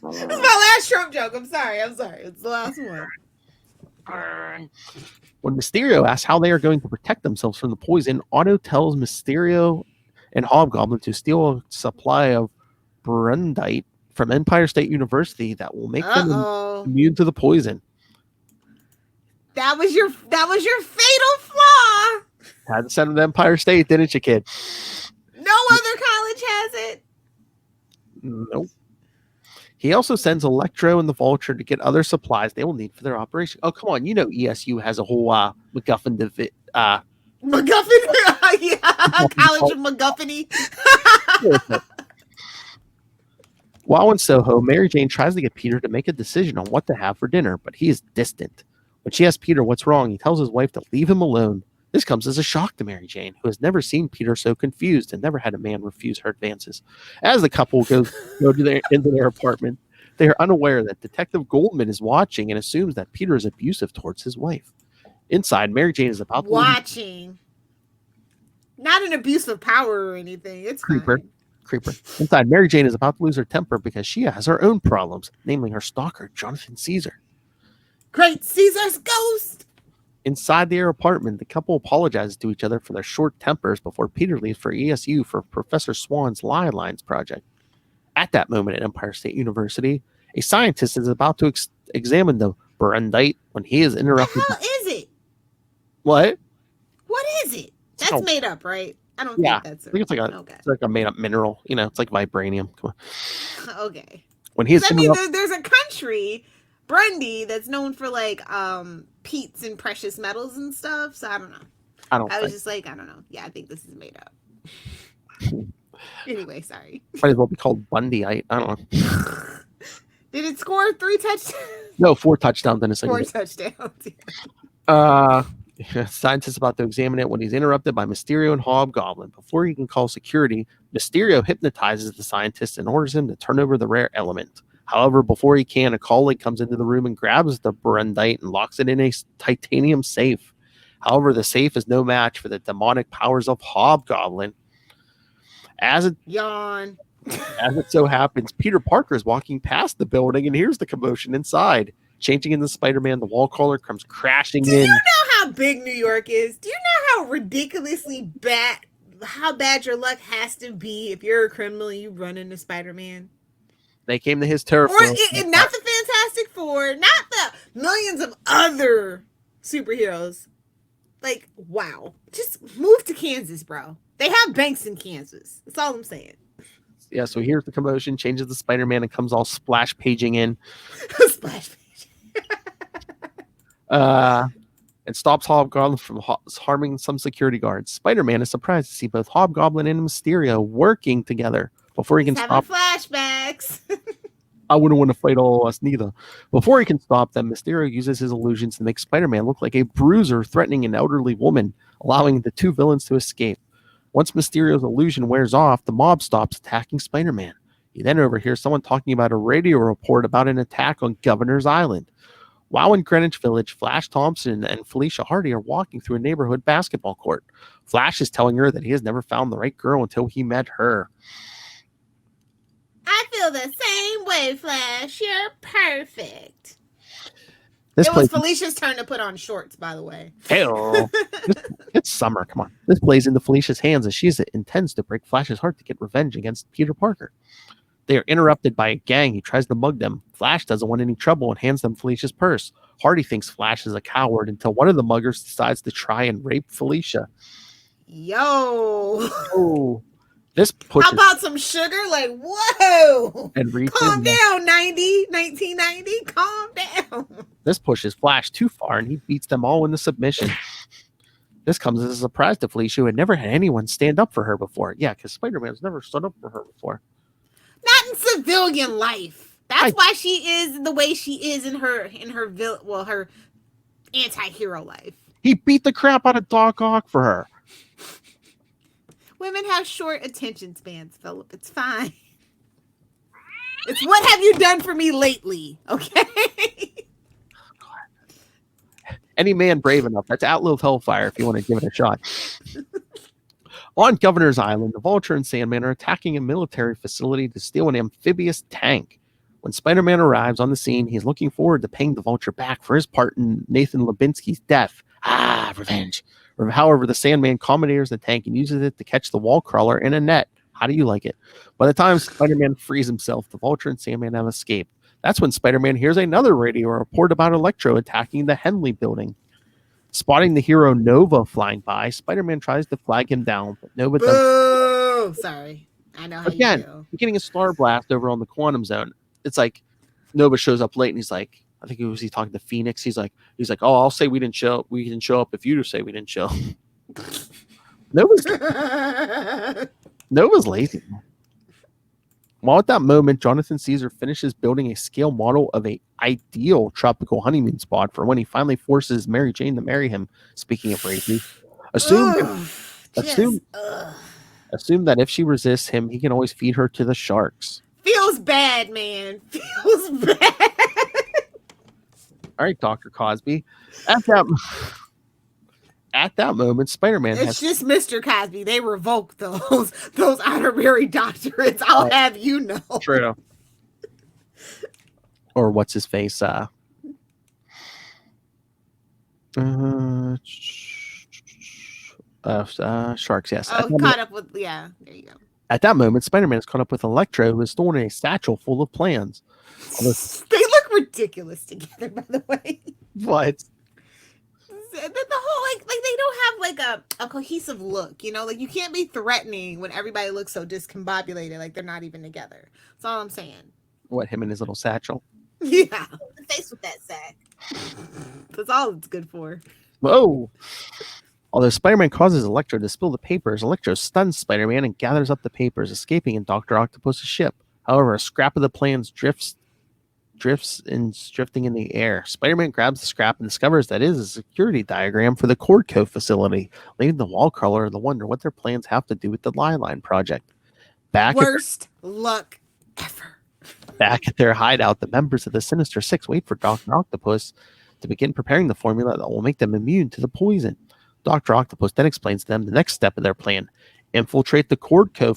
is my last Trump joke. I'm sorry. It's the last one. When Mysterio asks how they are going to protect themselves from the poison, Otto tells Mysterio and Hobgoblin to steal a supply of Brundite from Empire State University that will make them immune to the poison. That was your fatal flaw. Had to send them to Empire State, didn't you, kid? No other college has it. Nope. He also sends Electro and the Vulture to get other supplies they will need for their operation. Oh, come on. You know ESU has a whole MacGuffin MacGuffin? Yeah. College of MacGuffin-y. While in Soho, Mary Jane tries to get Peter to make a decision on what to have for dinner, but he is distant. When she asks Peter what's wrong, he tells his wife to leave him alone. This comes as a shock to Mary Jane, who has never seen Peter so confused and never had a man refuse her advances. As the couple go into their apartment, they are unaware that Detective Goldman is watching and assumes that Peter is abusive towards his wife. Inside, Mary Jane is about to watching. Not an abuse of power or anything. It's Creeper. Inside, Mary Jane is about to lose her temper because she has her own problems, namely her stalker, Jonathan Caesar. Great Caesar's ghost! Inside their apartment, the couple apologizes to each other for their short tempers before Peter leaves for ESU for Professor Swan's Lie Lines project. At that moment at Empire State University, a scientist is about to examine the Brundite when he is interrupted. What the hell is it? What? What is it? That's Oh. made up, right? I don't Yeah, think that's I think it's like a okay. it's like a made up mineral. You know, it's like vibranium. Come on. Okay. When he's I mean, there's a country, Burundi, that's known for like peats and precious metals and stuff. So I don't know. I don't. I was think. just like, I don't know. Yeah, I think this is made up. Anyway, sorry. Might as well be called Bundyite. I don't know. Did it score 3 touchdowns? No, 4 touchdowns in a 4 single. touchdowns. Scientist about to examine it when he's interrupted by Mysterio and Hobgoblin. Before he can call security, Mysterio hypnotizes the scientist and orders him to turn over the rare element. However, before he can, a colleague comes into the room and grabs the Brundite and locks it in a titanium safe. However, the safe is no match for the demonic powers of Hobgoblin. As it Yawn. so happens, Peter Parker is walking past the building and hears the commotion inside. Changing into Spider-Man, the wall crawler comes crashing Do in. you know how big New York is? Do you know how ridiculously bad, how bad your luck has to be if you're a criminal and you run into Spider-Man? They came to his turf. Or not the Fantastic Four, not the millions of other superheroes. Like, wow. Just move to Kansas, bro. They have banks in Kansas. That's all I'm saying. Yeah, so here's the commotion, changes to Spider-Man and comes all splash paging in. Splash page. And stops Hobgoblin from harming some security guards. Spider-Man is surprised to see both Hobgoblin and Mysterio working together. Before he can stop, Flashbacks. I wouldn't want to fight all of us neither. Before he can stop them, Mysterio uses his illusions to make Spider-Man look like a bruiser threatening an elderly woman, allowing the two villains to escape. Once Mysterio's illusion wears off, the mob stops attacking Spider-Man. He then overhears someone talking about a radio report about an attack on Governor's Island. While in Greenwich Village, Flash Thompson and Felicia Hardy are walking through a neighborhood basketball court. Flash is telling her that he has never found the right girl until he met her. I feel the same way, Flash. You're perfect. This It was Felicia's turn to put on shorts, by the way. Hell, it's summer. Come on. This plays into Felicia's hands as she intends to break Flash's heart to get revenge against Peter Parker. They are interrupted by a gang who tries to mug them. Flash doesn't want any trouble and hands them Felicia's purse. Hardy thinks Flash is a coward until one of the muggers decides to try and rape Felicia. Yo. Oh, this pushes. How about some sugar? Like, whoa. And Calm down, 1990. Calm down. This pushes Flash too far, and he beats them all into submission. This comes as a surprise to Felicia, who had never had anyone stand up for her before. Yeah, because Spider-Man's never stood up for her before. Not in civilian life. That's why she is the way she is in her anti-hero life. He beat the crap out of Doc Ock for her. Women have short attention spans, Philip. It's fine. It's what have you done for me lately, okay? Any man brave enough. That's Lilith Hellfire if you want to give it a shot. On Governor's Island, the Vulture and Sandman are attacking a military facility to steal an amphibious tank. When Spider-Man arrives on the scene, he's looking forward to paying the Vulture back for his part in Nathan Lebinsky's death. Revenge. However, the Sandman commandeers the tank and uses it to catch the wall crawler in a net. How do you like it? By the time Spider-Man frees himself, the Vulture and Sandman have escaped. That's when Spider-Man hears another radio report about Electro attacking the Henley building. Spotting the hero Nova flying by, Spider-Man tries to flag him down, but Nova doesn't. Boo! Sorry. I know how Again, you feel. you're getting a star blast over on the quantum zone. It's like Nova shows up late and he's like, I think he talking to Phoenix. He's like, oh, I'll say we didn't show up if you say we didn't show. Nova's lazy. While at that moment, Jonathan Caesar finishes building a scale model of an ideal tropical honeymoon spot for when he finally forces Mary Jane to marry him. Speaking of rapey, assume that if she resists him, he can always feed her to the sharks. Feels bad, man. Feels bad. All right, Dr. Cosby. At that moment, Spider-Man It's just Mr. Cosby. They revoked those honorary doctorates. I'll have you know. True. Or what's his face? Sharks, yes. Oh, caught up with, yeah, there you go. At that moment, Spider-Man is caught up with Electro, who is stored in a satchel full of plans. They look ridiculous together, by the way. What? The whole like they don't have like a cohesive look, you know, like you can't be threatening when everybody looks so discombobulated, like they're not even together. That's all I'm saying. What, him and his little satchel? Yeah, face with that sack. That's all it's good for. Whoa! Although Spider-Man causes Electro to spill the papers, Electro stuns Spider-Man and gathers up the papers, escaping in Dr. Octopus's ship. However, a scrap of the plans drifting in the air. Spider-Man grabs the scrap and discovers that it is a security diagram for the Cordco facility, leaving the wall crawler to wonder what their plans have to do with the Liline project. Worst luck ever. Back at their hideout, the members of the Sinister Six wait for Dr. Octopus to begin preparing the formula that will make them immune to the poison. Dr. Octopus then explains to them the next step of their plan: infiltrate the Cordco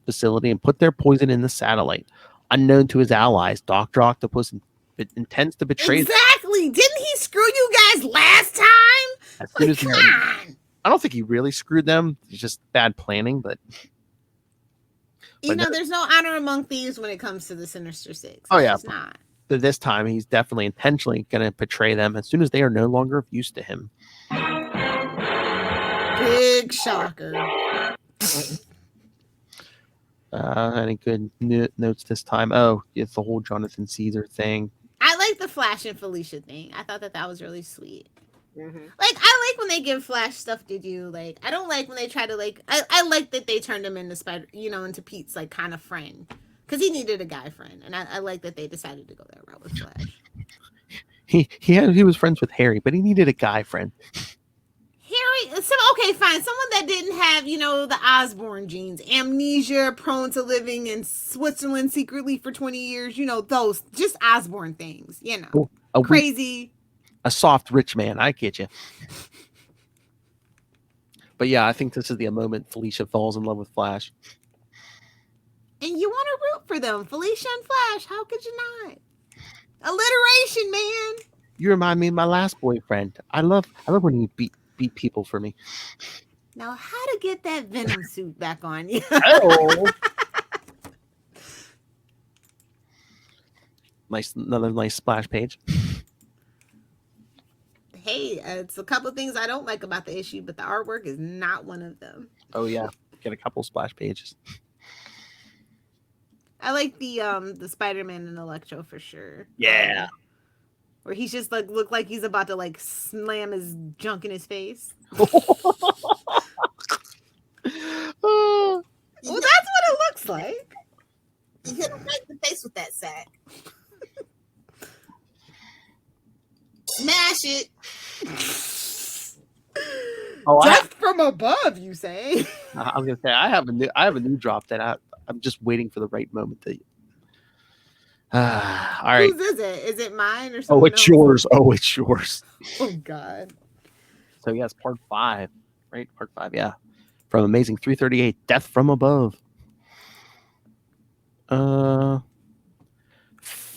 facility and put their poison in the satellite. Unknown to his allies, Dr. Octopus intends to betray them. Exactly. Didn't he screw you guys last time? As soon Like, as come they- on. I don't think he really screwed them. It's just bad planning, but You know, no- there's no honor among thieves when it comes to the Sinister Six. Oh, yeah. It's not. this time he's definitely intentionally going to betray them as soon as they are no longer of use to him. Big shocker. Any good notes this time? Oh, it's the whole Jonathan Caesar thing. I like the Flash and Felicia thing. I thought that was really sweet. Mm-hmm. Like, I like when they give Flash stuff to do. Like, I don't like when they try to, like, I like that they turned him into into Pete's, like, kind of friend. Because he needed a guy friend. And I like that they decided to go that route with Flash. He was friends with Harry, but he needed a guy friend. Okay, fine. Someone that didn't have, the Osborne genes, amnesia, prone to living in Switzerland secretly for 20 years, those, just Osborne things, crazy. A soft, rich man. I get you. But yeah, I think this is the moment Felicia falls in love with Flash. And you want to root for them. Felicia and Flash, how could you not? Alliteration, man. You remind me of my last boyfriend. I love when he beat people for me. Now, how to get that Venom suit back on you? Oh. Another nice splash page. Hey, it's a couple of things I don't like about the issue, but the artwork is not one of them. Oh yeah, get a couple splash pages. I like the Spider-Man and Electro for sure. Yeah. Where he's just like look like he's about to like slam his junk in his face. Oh. Well, that's what it looks like. You hit him right in the face with that sack. Smash it. Oh, Just from above, you say? I was gonna say I have a new drop that I'm just waiting for the right moment to. All right. Whose is it? Is it mine or Oh, someone it's else? yours. Oh, it's yours. Oh God. So yes, part 5, right? Part 5, yeah. From Amazing 338, Death from Above.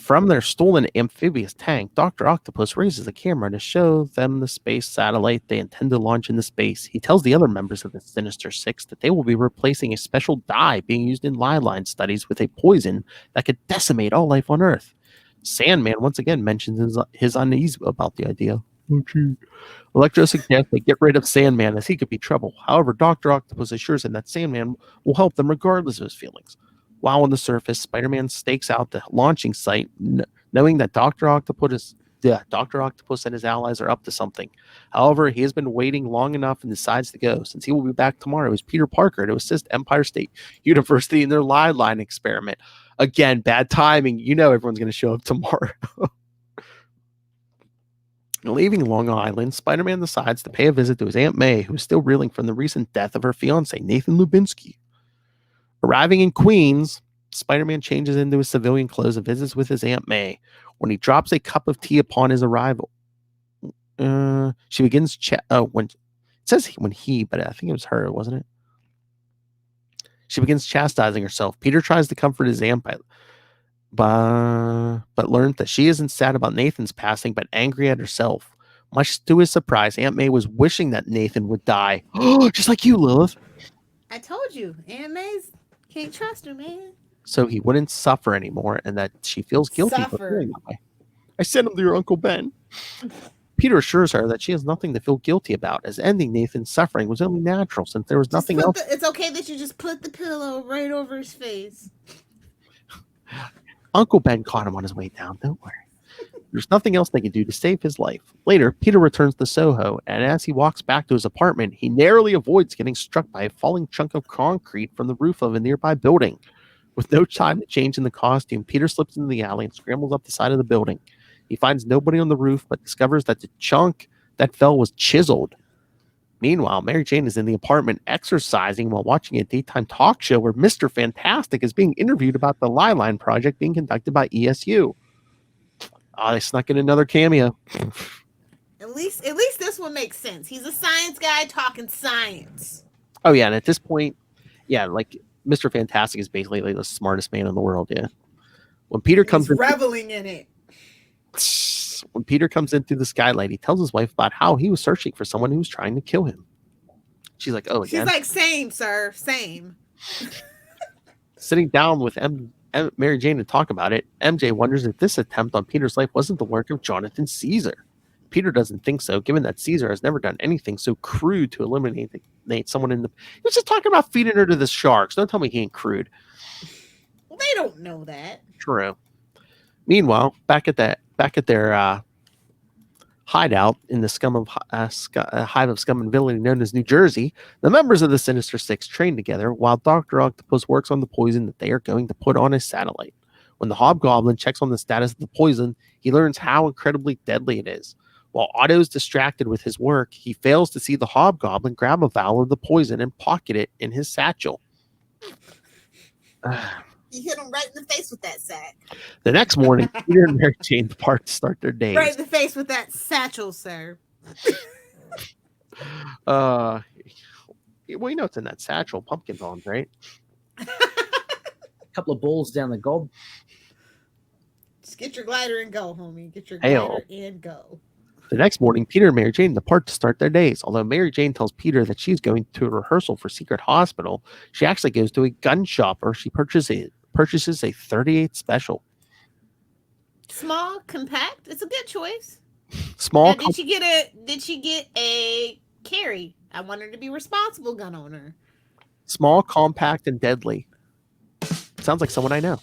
From their stolen amphibious tank, Dr. Octopus raises the camera to show them the space satellite they intend to launch into space. He tells the other members of the Sinister Six that they will be replacing a special dye being used in Liline studies with a poison that could decimate all life on Earth. Sandman once again mentions his unease about the idea. Oh, gee. Electro suggests they get rid of Sandman as he could be trouble. However, Dr. Octopus assures him that Sandman will help them regardless of his feelings. While on the surface, Spider-Man stakes out the launching site, knowing that Dr. Octopus and his allies are up to something. However, he has been waiting long enough and decides to go, since he will be back tomorrow as Peter Parker to assist Empire State University in their Liline experiment. Again, bad timing. Everyone's going to show up tomorrow. Leaving Long Island, Spider-Man decides to pay a visit to his Aunt May, who is still reeling from the recent death of her fiancé, Nathan Lubinsky. Arriving in Queens, Spider-Man changes into his civilian clothes and visits with his Aunt May. When he drops a cup of tea upon his arrival, she begins when it says when he, but I think it was her, wasn't it? She begins chastising herself. Peter tries to comfort his aunt but learns that she isn't sad about Nathan's passing, but angry at herself. Much to his surprise, Aunt May was wishing that Nathan would die. Just like you, Lilith. I told you, Aunt May's can't trust her, man. So he wouldn't suffer anymore, and that she feels guilty for Suffer. feeling that way. I sent him to your Uncle Ben. Peter assures her that she has nothing to feel guilty about, as ending Nathan's suffering was only natural since there was nothing else. It's okay that you just put the pillow right over his face. Uncle Ben caught him on his way down. Don't worry. There's nothing else they can do to save his life. Later, Peter returns to Soho, and as he walks back to his apartment, he narrowly avoids getting struck by a falling chunk of concrete from the roof of a nearby building. With no time to change in the costume, Peter slips into the alley and scrambles up the side of the building. He finds nobody on the roof, but discovers that the chunk that fell was chiseled. Meanwhile, Mary Jane is in the apartment exercising while watching a daytime talk show where Mr. Fantastic is being interviewed about the Liline project being conducted by ESU. They snuck in another cameo. At least this one makes sense. He's a science guy talking science. Oh, yeah, and at this point, yeah, like Mr. Fantastic is basically like the smartest man in the world, yeah. When Peter comes in, reveling in it. When Peter comes in through the skylight, he tells his wife about how he was searching for someone who was trying to kill him. She's like, oh, again? She's like, same, sir, same. Sitting down with Mary Jane to talk about it, MJ wonders if this attempt on Peter's life wasn't the work of Jonathan Caesar. Peter doesn't think so, given that Caesar has never done anything so crude to eliminate someone in the... He was just talking about feeding her to the sharks. Don't tell me he ain't crude. Well, they don't know that. True. Meanwhile, back at their hideout in the hive of scum and villainy known as New Jersey, the members of the Sinister Six train together while Dr. Octopus works on the poison that they are going to put on his satellite. When the Hobgoblin checks on the status of the poison, he learns how incredibly deadly it is. While Otto is distracted with his work, he fails to see the Hobgoblin grab a vial of the poison and pocket it in his satchel. You hit him right in the face with that sack. The next morning, Peter and Mary Jane depart to start their days. Right in the face with that satchel, sir. Well, you know it's in that satchel. Pumpkin bombs, right? A couple of bowls down the gob. Just get your glider and go, homie. Get your Hail. glider and go. The next morning, Peter and Mary Jane depart to start their days. Although Mary Jane tells Peter that she's going to a rehearsal for Secret Hospital, she actually goes to a gun shop where she purchases a 38 special. Small, compact. It's a good choice. Small. Now, did she get a carry? I want her to be responsible gun owner. Small, compact, and deadly. Sounds like someone I know.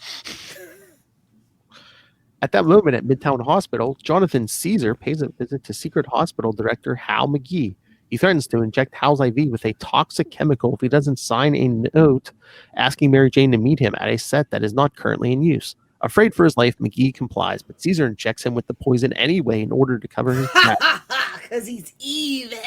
At that moment at Midtown Hospital, Jonathan Caesar pays a visit to Secret Hospital Director Hal McGee. He threatens to inject Hal's IV with a toxic chemical if he doesn't sign a note asking Mary Jane to meet him at a set that is not currently in use. Afraid for his life, McGee complies, but Caesar injects him with the poison anyway in order to cover his tracks. Because he's evil.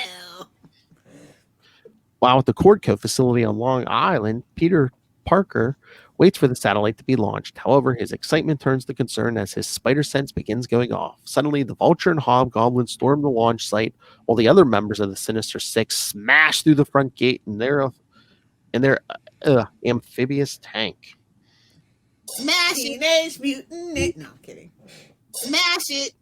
While at the Cordco facility on Long Island, Peter Parker waits for the satellite to be launched. However, his excitement turns to concern as his spider sense begins going off. Suddenly, the Vulture and Hobgoblin storm the launch site, while the other members of the Sinister Six smash through the front gate in their amphibious tank. Smash Teenage Mutant. No, I'm kidding. Smash it.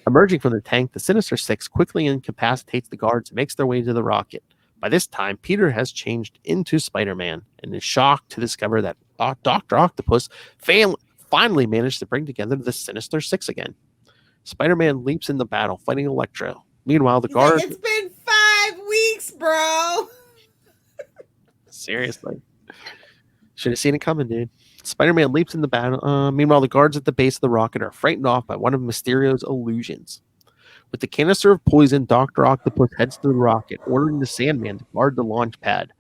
Emerging from the tank, the Sinister Six quickly incapacitates the guards and makes their way to the rocket. By this time, Peter has changed into Spider-Man and is shocked to discover that Dr. Octopus finally managed to bring together the Sinister Six again. Spider-Man leaps into battle, fighting Electro. Meanwhile, the guards... It's been 5 weeks, bro. Seriously. Should have seen it coming, dude. Spider-Man leaps into battle. Meanwhile, the guards at the base of the rocket are frightened off by one of Mysterio's illusions. With the canister of poison, Dr. Octopus heads to the rocket, ordering the Sandman to guard the launch pad.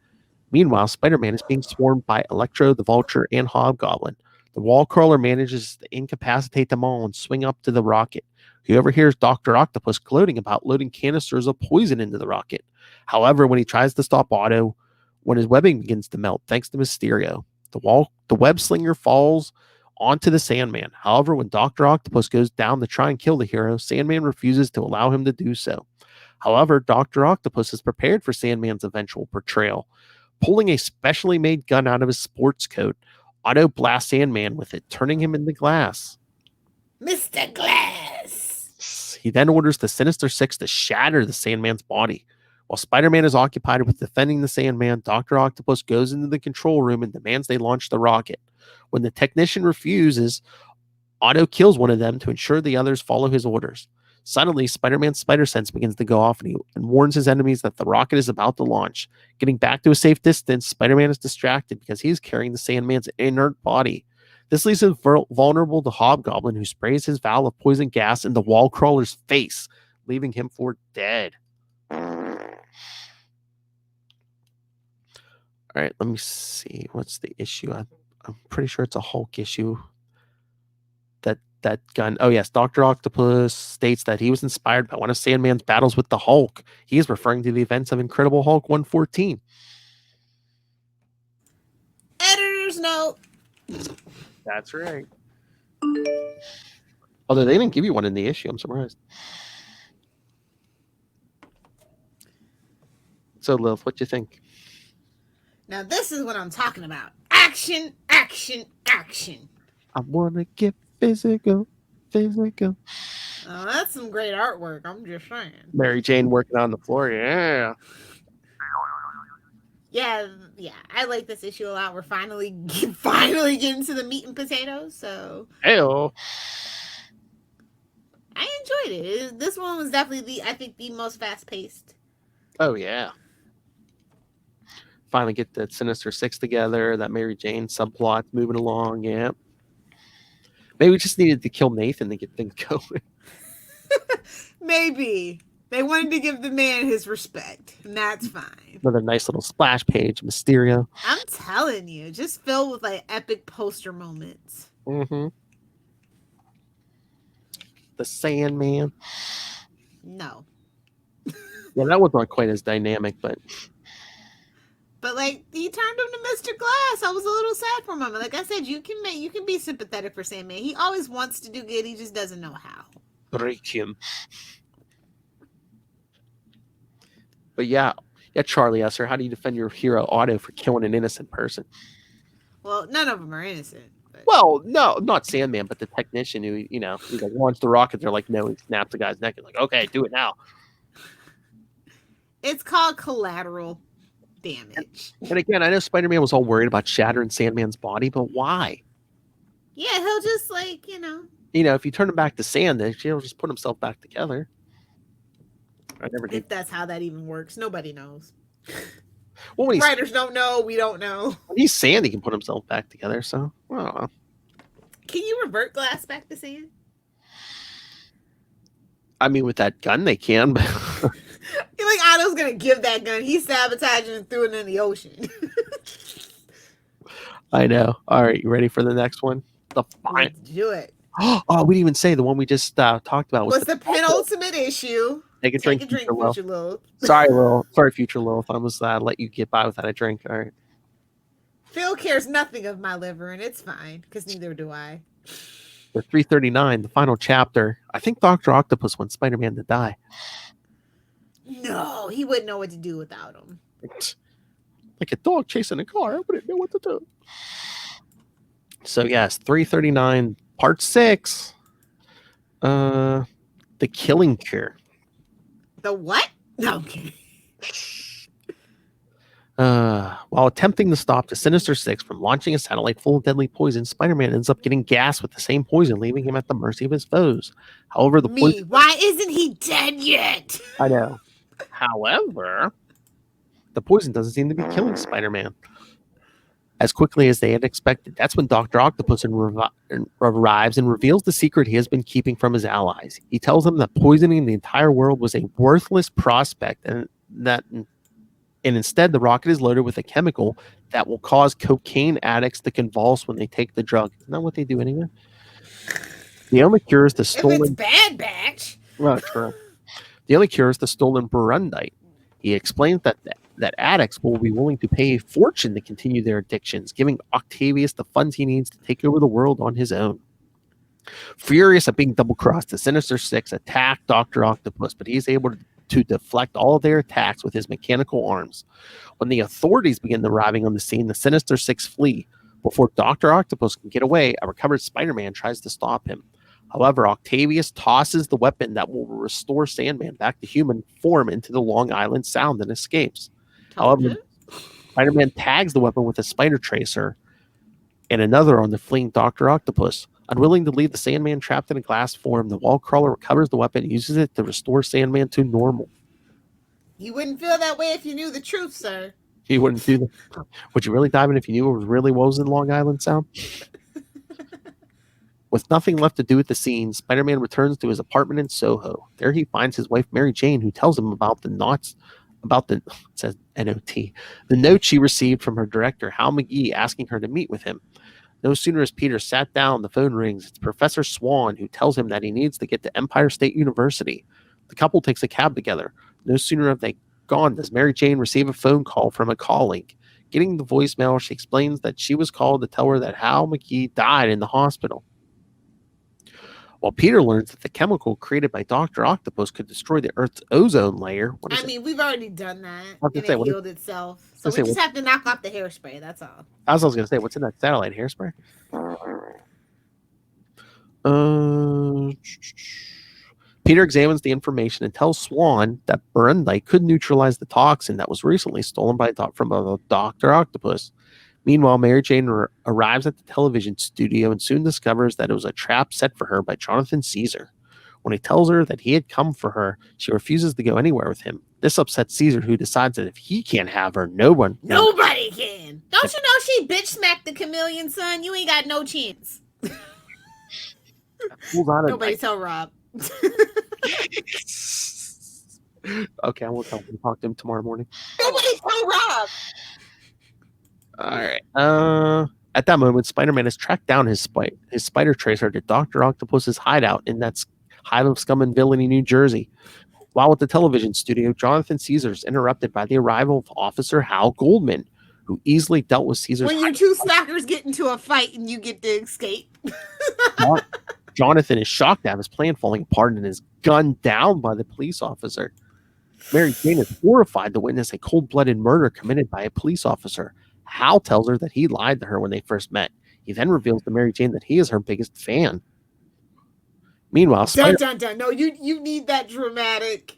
Meanwhile, Spider-Man is being swarmed by Electro, the Vulture, and Hobgoblin. The wall crawler manages to incapacitate them all and swing up to the rocket. He overhears Dr. Octopus gloating about loading canisters of poison into the rocket. However, when he tries to stop Otto, when his webbing begins to melt, thanks to Mysterio, the web slinger falls onto the Sandman. However, when Dr. Octopus goes down to try and kill the hero, Sandman refuses to allow him to do so. However, Dr. Octopus is prepared for Sandman's eventual portrayal. Pulling a specially made gun out of his sports coat, Otto blasts Sandman with it, turning him into glass. Mr. Glass. He then orders the Sinister Six to shatter the Sandman's body. While Spider-Man is occupied with defending the Sandman, Dr. Octopus goes into the control room and demands they launch the rocket. When the technician refuses, Otto kills one of them to ensure the others follow his orders. Suddenly, Spider-Man's spider sense begins to go off and warns his enemies that the rocket is about to launch. Getting back to a safe distance, Spider-Man is distracted because he is carrying the Sandman's inert body. This leaves him vulnerable to Hobgoblin, who sprays his vial of poison gas in the wall crawler's face, leaving him for dead. All right, let me see. What's the issue? I'm pretty sure it's a Hulk issue. That gun. Oh, yes. Dr. Octopus states that he was inspired by one of Sandman's battles with the Hulk. He is referring to the events of Incredible Hulk 114. Editor's note. That's right. Although they didn't give you one in the issue. I'm surprised. So, Lilith, what do you think? Now, this is what I'm talking about. Action, action, action. I want to get physical. Oh, that's some great artwork. I'm just saying. Mary Jane working on the floor. Yeah. Yeah. I like this issue a lot. We're finally getting to the meat and potatoes. So, Heyo. I enjoyed it. This one was definitely I think the most fast paced. Oh, yeah. Finally get the Sinister Six together. That Mary Jane subplot moving along. Yeah. Maybe we just needed to kill Nathan to get things going. Maybe. They wanted to give the man his respect, and that's fine. Another nice little splash page, Mysterio. I'm telling you, just filled with like epic poster moments. Mm-hmm. The Sandman. No. Yeah, that was not quite as dynamic, but like he turned him to Mr. Glass. I was a little sad for a moment. Like I said, you can be sympathetic for Sandman. He always wants to do good. He just doesn't know how. break him. But yeah, Charlie Esser, how do you defend your hero Otto for killing an innocent person? Well, none of them are innocent. But... Well, no, not Sandman, but the technician who, he like launched the rocket. They're like, no, he snapped the guy's neck. He's like, okay, do it now. It's called collateral damage. And again, I know Spider-Man was all worried about shattering Sandman's body, but why? Yeah, he'll just if you turn him back to sand, then he'll just put himself back together. I never did. If that's how that even works, nobody knows. Well, when writers don't know, we don't know. When he's sand, he can put himself back together. So, I don't know. Can you revert Glass back to sand? I mean, with that gun, they can. But You're like, Otto's gonna give that gun. He sabotaged it and threw it in the ocean. I know. All right, you ready for the next one? The final. Let's do it. Oh, we didn't even say the one we just talked about was the penultimate issue. Take a drink, Future Lilith. Sorry, Lilith. Sorry, Future Lilith. I almost let you get by without a drink. All right. Phil cares nothing of my liver, and it's fine, because neither do I. The 339, the final chapter. I think Dr. Octopus wants Spider-Man to die. No, he wouldn't know what to do without him. Like a dog chasing a car. I wouldn't know what to do. So, yes, 339, part 6. The Killing Cure. The what? No, I'm kidding. While attempting to stop the Sinister Six from launching a satellite full of deadly poison, Spider-Man ends up getting gassed with the same poison, leaving him at the mercy of his foes. However, the poison... Why isn't he dead yet? I know. However, the poison doesn't seem to be killing Spider-Man as quickly as they had expected. That's when Dr. Octopus arrives and reveals the secret he has been keeping from his allies. He tells them that poisoning the entire world was a worthless prospect, and instead the rocket is loaded with a chemical that will cause cocaine addicts to convulse when they take the drug. Isn't that what they do anyway? The only cure is the stolen... If it's Bad Batch. Well, true. The only cure is the stolen Burundite. He explains that addicts will be willing to pay a fortune to continue their addictions, giving Octavius the funds he needs to take over the world on his own. Furious at being double-crossed, the Sinister Six attack Dr. Octopus, but he's able to deflect all of their attacks with his mechanical arms. When the authorities begin arriving on the scene, the Sinister Six flee. Before Dr. Octopus can get away, a recovered Spider-Man tries to stop him. However, Octavius tosses the weapon that will restore Sandman back to human form into the Long Island Sound and escapes. Told However, you. Spider-Man tags the weapon with a spider tracer and another on the fleeing Dr. Octopus. Unwilling to leave the Sandman trapped in a glass form, the wall crawler recovers the weapon and uses it to restore Sandman to normal. You wouldn't feel that way if you knew the truth, sir. You wouldn't do that. Would you really dive in if you knew it really was in Long Island Sound? With nothing left to do at the scene, Spider-Man returns to his apartment in Soho. There he finds his wife Mary Jane, who tells him about it says N-O-T, the note she received from her director, Hal McGee, asking her to meet with him. No sooner has Peter sat down, the phone rings. It's Professor Swan, who tells him that he needs to get to Empire State University. The couple takes a cab together. No sooner have they gone does Mary Jane receive a phone call from a colleague. Getting the voicemail, she explains that she was called to tell her that Hal McGee died in the hospital. While Peter learns that the chemical created by Dr. Octopus could destroy the Earth's ozone layer. We've already done that. was And gonna say, it what healed itself. So we just have to knock off the hairspray. That's all. I was going to say, what's in that satellite hairspray? Peter examines the information and tells Swan that Berendite could neutralize the toxin that was recently stolen from Dr. Octopus. Meanwhile, Mary Jane arrives at the television studio and soon discovers that it was a trap set for her by Jonathan Caesar. When he tells her that he had come for her, she refuses to go anywhere with him. This upsets Caesar, who decides that if he can't have her, nobody can. Don't you know she bitch smacked the chameleon, son? You ain't got no chance. Nobody tell Rob. Okay, I won't tell him. We'll talk to him tomorrow morning. Nobody tell Rob. All right. At that moment, Spider-Man has tracked down his spider tracer to Dr. Octopus's hideout in that hive of scum and villainy, New Jersey. While at the television studio, Jonathan Caesar is interrupted by the arrival of Officer Hal Goldman, who easily dealt with Caesar's. When your two stalkers get into a fight and you get to escape. Jonathan is shocked to have his plan falling apart and is gunned down by the police officer. Mary Jane is horrified to witness a cold-blooded murder committed by a police officer. Hal tells her that he lied to her when they first met. He then reveals to Mary Jane that he is her biggest fan. Meanwhile, dun, dun, dun. No, you need that dramatic.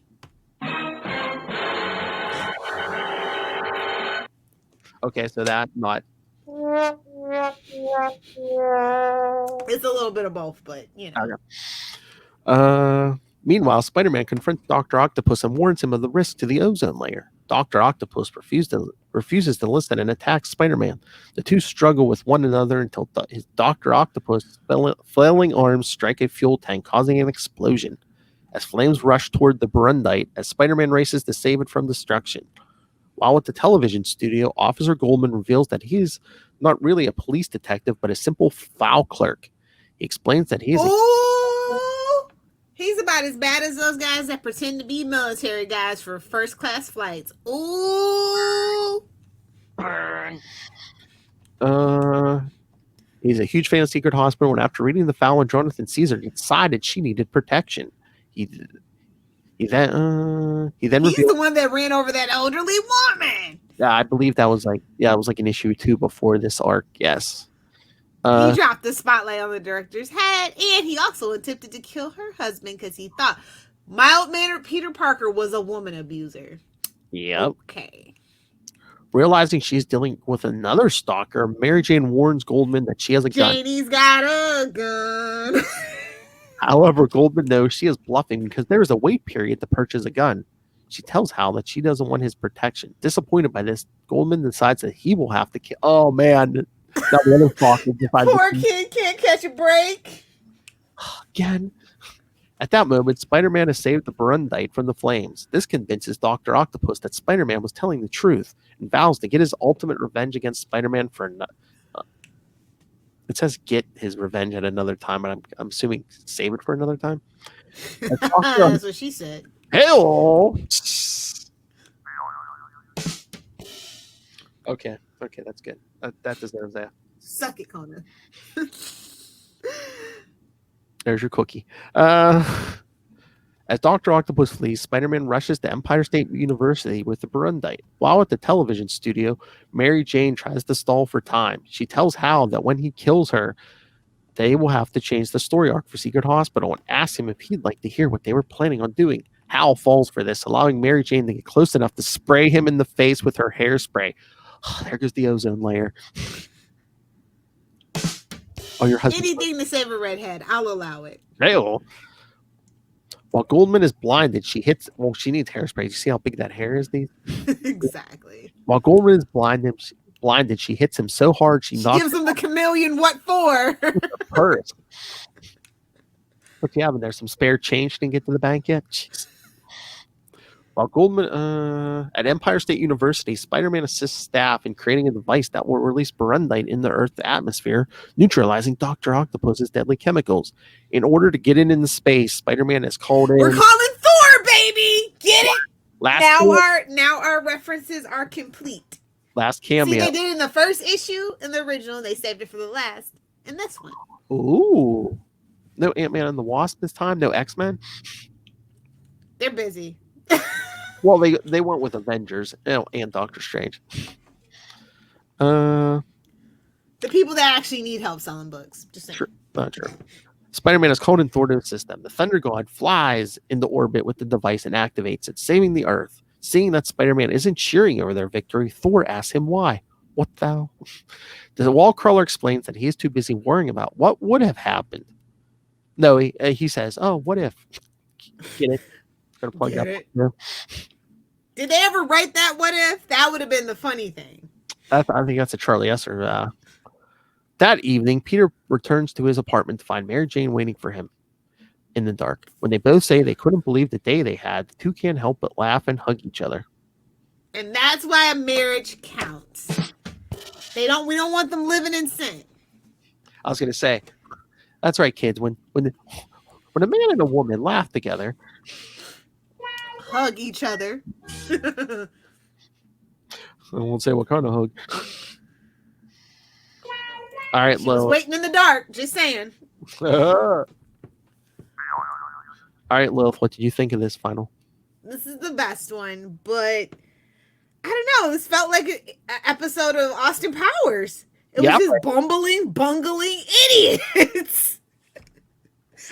Okay, so that's not. It's a little bit of both, but you know. Okay. Meanwhile, Spider-Man confronts Dr. Octopus and warns him of the risk to the ozone layer. Dr. Octopus refuses to listen and attacks Spider-Man. The two struggle with one another until his Dr. Octopus' flailing arms strike a fuel tank, causing an explosion. As flames rush toward the Berendite, as Spider-Man races to save it from destruction. While at the television studio, Officer Goldman reveals that he is not really a police detective, but a simple file clerk. He explains that he is he's about as bad as those guys that pretend to be military guys for first-class flights. Ooh. He's a huge fan of Secret Hospital, and after reading the file on Jonathan Caesar, he decided she needed protection. He then revealed, the one that ran over that elderly woman. Yeah, I believe that was it was like an issue 2 before this arc. Yes. He dropped the spotlight on the director's head, and he also attempted to kill her husband because he thought mild-mannered Peter Parker was a woman abuser. Yep. Okay. Realizing she's dealing with another stalker, Mary Jane warns Goldman that she has a gun. Janie's got a gun. However, Goldman knows she is bluffing because there is a wait period to purchase a gun. She tells Hal that she doesn't want his protection. Disappointed by this, Goldman decides that he will have to kill. Oh, man. That one of Poor kid can't catch a break. Again. At that moment, Spider-Man has saved the Berendite from the flames. This convinces Dr. Octopus that Spider-Man was telling the truth and vows to get his ultimate revenge against Spider-Man for it says get his revenge at another time, but I'm assuming save it for another time. That's what she said. Hello. Okay, that's good. That deserves that. Suck it, Conan. There's your cookie. As Dr. Octopus flees, Spider-Man rushes to Empire State University with the Berendite. While at the television studio, Mary Jane tries to stall for time. She tells Hal that when he kills her, They will have to change the story arc for Secret Hospital and ask him if he'd like to hear what they were planning on doing. Hal falls for this, allowing Mary Jane to get close enough to spray him in the face with her hairspray. There goes the ozone layer. Oh, your husband. Anything to save a redhead, I'll allow it. Hell. While Goldman is blinded, she hits. Well, she needs hairspray. You see how big that hair is? These. Exactly. While Goldman is blinded, she hits him so hard she knocks gives him the chameleon. What for? her purse. What you having there? Some spare change? She didn't get to the bank yet. Jeez. While Goldman at Empire State University, Spider-Man assists staff in creating a device that will release Burundite in the Earth's atmosphere, neutralizing Dr. Octopus's deadly chemicals. In order to get it into space, Spider-Man is called in. We're calling Thor, baby. Get it? Last Now our references are complete. Last cameo. See, they did it in the first issue in the original. They saved it for the last in this one. Ooh. No Ant-Man and the Wasp this time? No X-Men? They're busy. Well, they weren't with Avengers and Doctor Strange. The people that actually need help selling books. Just saying. Sure, not true. Spider-Man is called in Thor to assist them. The Thunder God flies into orbit with the device and activates it, saving the Earth. Seeing that Spider-Man isn't cheering over their victory, Thor asks him why. What the hell? The Wallcrawler explains that he is too busy worrying about what would have happened. No, he says, "Oh, what if?" Get it? Gotta plug that. Yeah. Did they ever write that? What if? That would have been the funny thing. I think that's a Charlie Esser. That evening, Peter returns to his apartment to find Mary Jane waiting for him in the dark. When they both say they couldn't believe the day they had, the two can't help but laugh and hug each other. And that's why a marriage counts. We don't want them living in sin. I was gonna say, that's right, kids. When a man and a woman laugh together, hug each other. I won't say what kind of hug. All right, she was waiting in the dark. Just saying. All right, Lilith, what did you think of this final? This is the best one, but I don't know. This felt like an episode of Austin Powers. It was just bungling idiots.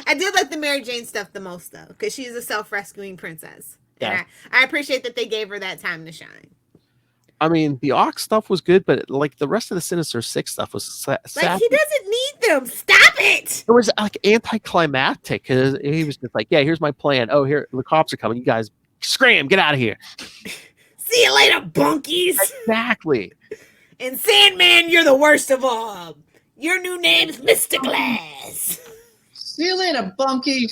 I did like the Mary Jane stuff the most, though, because she's a self-rescuing princess. Yeah. And I appreciate that they gave her that time to shine. I mean, the Ox stuff was good, but like the rest of the Sinister Six stuff was sad. Like, he doesn't need them. Stop it! It was like anticlimactic. Because he was just like, yeah, here's my plan. Oh, here, the cops are coming. You guys scram, get out of here. See you later, bunkies. Exactly. And Sandman, you're the worst of all. Your new name's Mr. Glass. See you later, bunkie.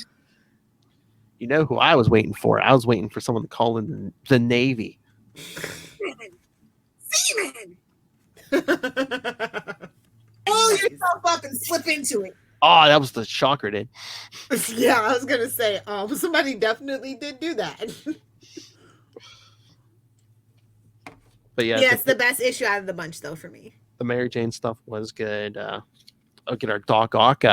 You know who I was waiting for? I was waiting for someone to call in the Navy. Seaman! Pull yourself up and slip into it. Oh, that was the shocker, dude. Yeah, I was going to say, somebody definitely did do that. But yeah, it's the best issue out of the bunch, though, for me. The Mary Jane stuff was good. I'll get our Doc Ock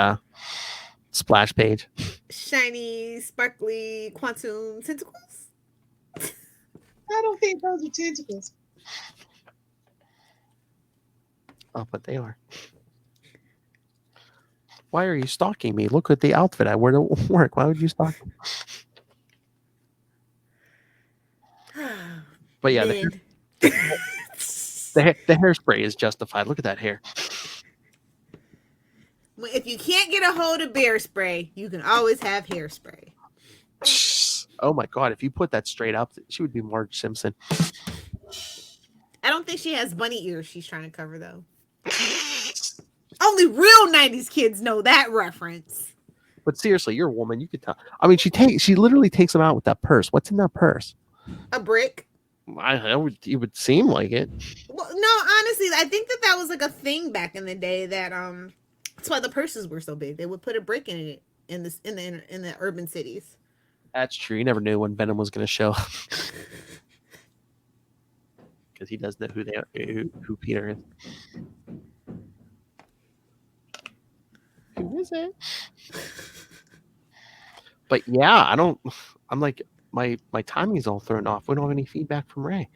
splash page. Shiny, sparkly, quantum tentacles? I don't think those are tentacles. Oh, but they are. Why are you stalking me? Look at the outfit I wear to work. Why would you stalk me? But yeah, the hairspray is justified. Look at that hair. If you can't get a hold of bear spray, you can always have hairspray. Oh my God. If you put that straight up, she would be Marge Simpson. I don't think she has bunny ears she's trying to cover, though. Only real 90s kids know that reference. But seriously, you're a woman. You could tell. I mean, she literally takes them out with that purse. What's in that purse? A brick. It would seem like it. Well, no, honestly, I think that was like a thing back in the day that that's why the purses were so big. They would put a brick in it in the urban cities. That's true. You never knew when Venom was going to show. Because he does know who Peter is. Who is it? But yeah, I'm like, my timing's all thrown off. We don't have any feedback from Ray.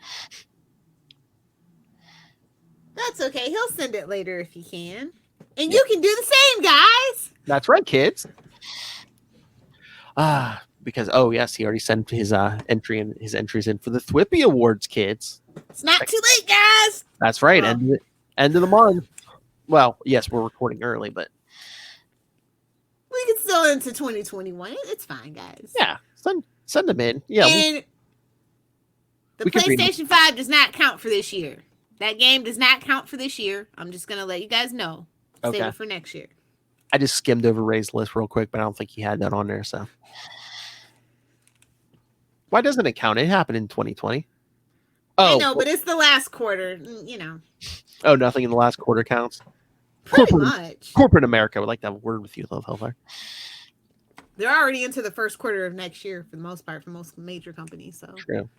That's okay. He'll send it later if he can. And you can do the same, guys. That's right, kids. Because yes, he already sent his entries in for the Thwippy Awards, kids. It's not too late, guys. That's right. End of the month. Well, yes, we're recording early, but we can still into 2021. It's fine, guys. Yeah, send them in. Yeah. And the PlayStation 5 does not count for this year. That game does not count for this year. I'm just gonna let you guys know. Save it for next year. I just skimmed over Ray's list real quick, but I don't think he had that on there. So why doesn't it count? It happened in 2020. I know, but it's the last quarter. Oh, nothing in the last quarter counts. Pretty much. Corporate America would like to have a word with you, Lilith Hellfire. They're already into the first quarter of next year for the most part for most major companies. So true.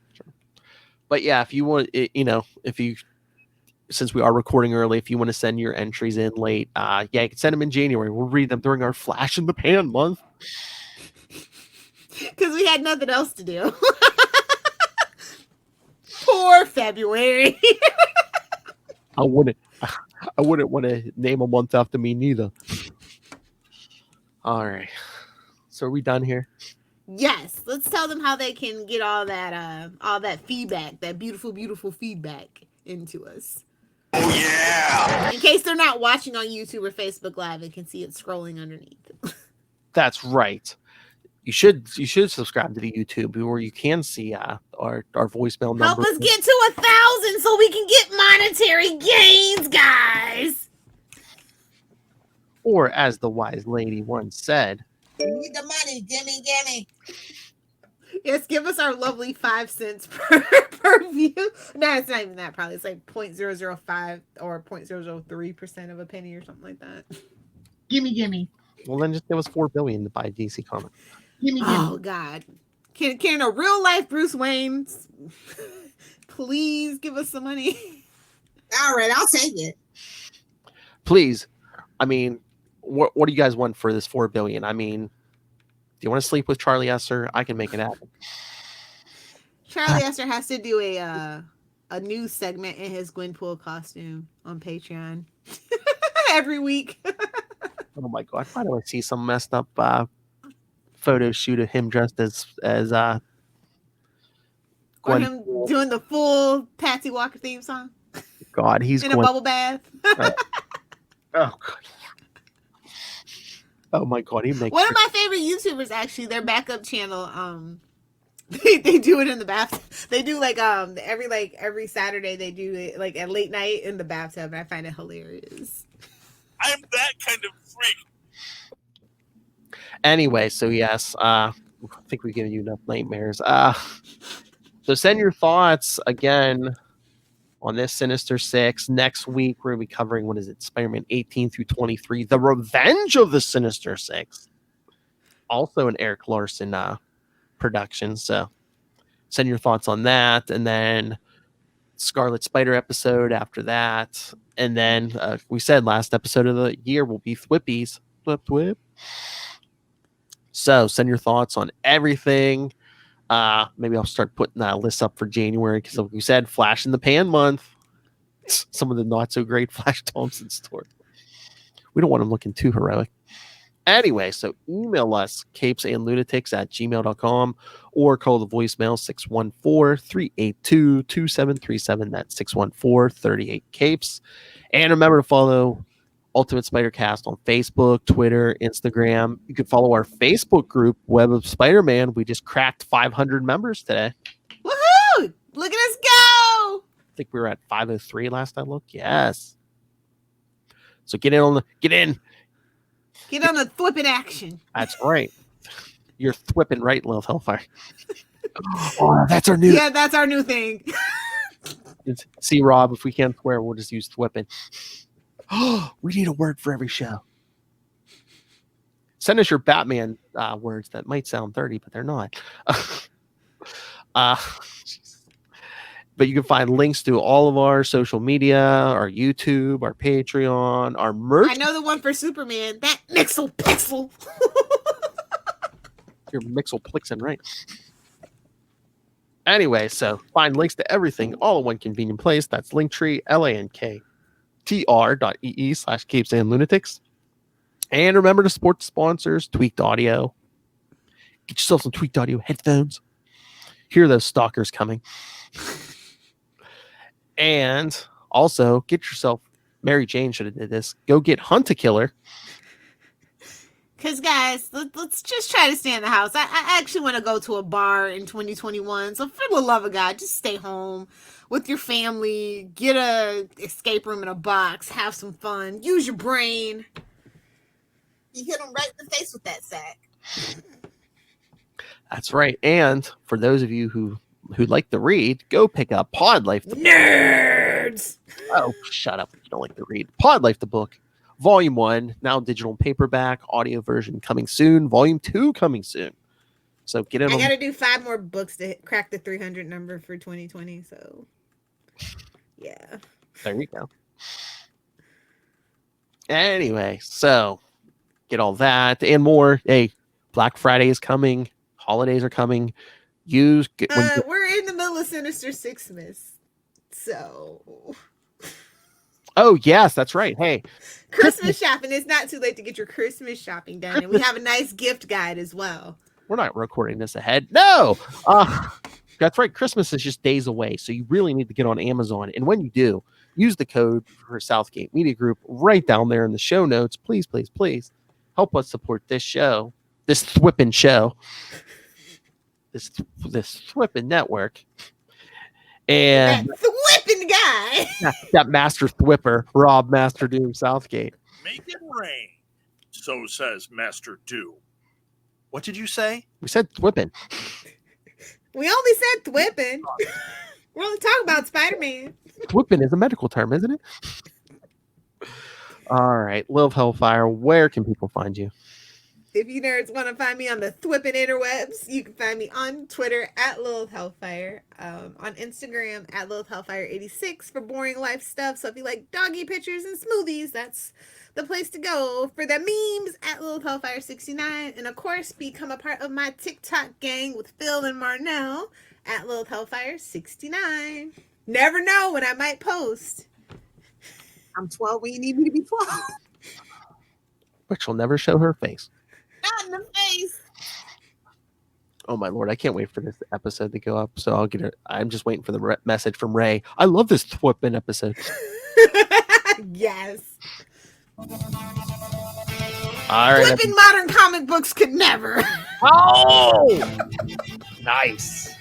But yeah, if you want, since we are recording early, if you want to send your entries in late, you can send them in January. We'll read them during our Flash in the Pan month. Because we had nothing else to do. Poor February. I wouldn't want to name a month after me neither. All right. So are we done here? Yes. Let's tell them how they can get all that feedback, that beautiful, beautiful feedback into us. Oh yeah. In case they're not watching on YouTube or Facebook Live, they can see it scrolling underneath. That's right. You should subscribe to the YouTube where you can see our voicemail number. Help us get to 1,000 so we can get monetary gains, guys. Or as the wise lady once said, "We need the money, gimme." Yes, give us our lovely 5 cents per view. No, it's not even that. Probably it's like 0.005 or 0.003% of a penny or something like that. Gimme. Well, then just give us $4 billion to buy DC Comics. Gimme. Oh God, can a real life Bruce Wayne please give us some money? All right, I'll take it. Please. I mean, what do you guys want for this $4 billion? I mean, do you want to sleep with Charlie Esser? I can make it happen. Charlie Esser has to do a news segment in his Gwenpool costume on Patreon every week. Oh my God! Why do I see some messed up photo shoot of him dressed as or him doing the full Patsy Walker theme song? God, he's in a bubble bath. Oh God. Oh my God, he makes one of my favorite YouTubers. Actually, their backup channel. They do it in the bathtub. They do every Saturday they do it like at late night in the bathtub, and I find it hilarious. I'm that kind of freak. Anyway, so yes, I think we've given you enough nightmares. So send your thoughts again on this Sinister Six. Next week, we're going to be covering, what is it, Spider-Man 18 through 23, The Revenge of the Sinister Six. Also an Eric Larson production. So send your thoughts on that. And then Scarlet Spider episode after that. And then we said last episode of the year will be Thwippies. Thwip. So send your thoughts on everything. Maybe I'll start putting that list up for January because, like we said, Flash in the Pan month. Some of the not so great Flash Thompson stories. We don't want them looking too heroic. Anyway, so email us capesandlunatics@gmail.com or call the voicemail 614-382-2737. That's 614-38-CAPES. And remember to follow Ultimate Spider-Cast on Facebook, Twitter, Instagram. You can follow our Facebook group, Web of Spider-Man. We just cracked 500 members today. Woohoo! Look at us go! I think we were at 503 last I looked. Yes. So get in. Get on the thwipping action. That's right. You're thwipping right, Lilith Hellfire. Oh, that's our new. Yeah, that's our new thing. See, Rob, if we can't swear, we'll just use thwipping. We need a word for every show. Send us your Batman words that might sound 30, but they're not. But you can find links to all of our social media, our YouTube, our Patreon, our merch. I know the one for Superman. That Mixel Pixel. Your Mixel-Plixin, right? Anyway, so find links to everything all in one convenient place. That's Linktree, tr.ee/capesandlunatics. And remember to support the sponsors, Tweaked Audio. Get yourself some Tweaked Audio headphones. Hear those stalkers coming. And also get yourself, Mary Jane should have did this. Go get Hunt a Killer. Because, guys, let's just try to stay in the house. I actually want to go to a bar in 2021. So, for the love of God, just stay home with your family. Get a escape room in a box. Have some fun. Use your brain. You hit him right in the face with that sack. That's right. And for those of you who like to read, go pick up Pod Life. Nerds! Oh, shut up. You don't like to read. Pod Life, the book. Volume 1, now digital paperback, audio version coming soon. Volume 2 coming soon. So get in. I got to do 5 more books to crack the 300 number for 2020. So, yeah. There you go. Anyway, so get all that and more. Hey, Black Friday is coming. Holidays are coming. We're in the middle of Sinister Six, so. Oh, yes, that's right. Hey. Christmas shopping. It's not too late to get your Christmas shopping done. And we have a nice gift guide as well. We're not recording this ahead. No. That's right. Christmas is just days away. So you really need to get on Amazon. And when you do, use the code for Southgate Media Group right down there in the show notes. Please, please, please help us support this show, this thwipping show, this thwipping network. And that thwipping guy. that Master Thwipper, Rob Master Doom Southgate. Make it rain, so says Master Doom. What did you say? We said thwipping. We only said thwipping. We're only talking about Spider-Man. Thwipping is a medical term, isn't it? All right. Lilith Hellfire, where can people find you? If you nerds want to find me on the thwipping interwebs, you can find me on Twitter at Lilith Hellfire, on Instagram at Lilith Hellfire 86 for boring life stuff. So if you like doggy pictures and smoothies, that's the place to go. For the memes at Lilith Hellfire 69, and of course, become a part of my TikTok gang with Phil and Marnell at Lilith Hellfire 69. Never know when I might post. I'm 12 when you need me to be 12. Which will never show her face. Not in the face. Oh my Lord, I can't wait for this episode to go up. So I'll get it. I'm just waiting for the message from Ray. I love this thwipping episode. Yes. All right. Flipping modern comic books could never. Oh, nice.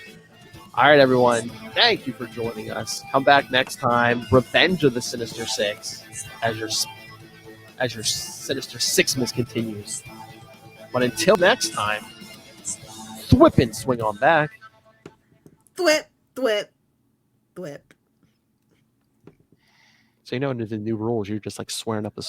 All right, everyone. Thank you for joining us. Come back next time. Revenge of the Sinister Six as your Sinister Sixmas continues. But until next time, thwip and swing on back. Thwip, thwip, thwip. So you know, under the new rules, you're just like swearing up a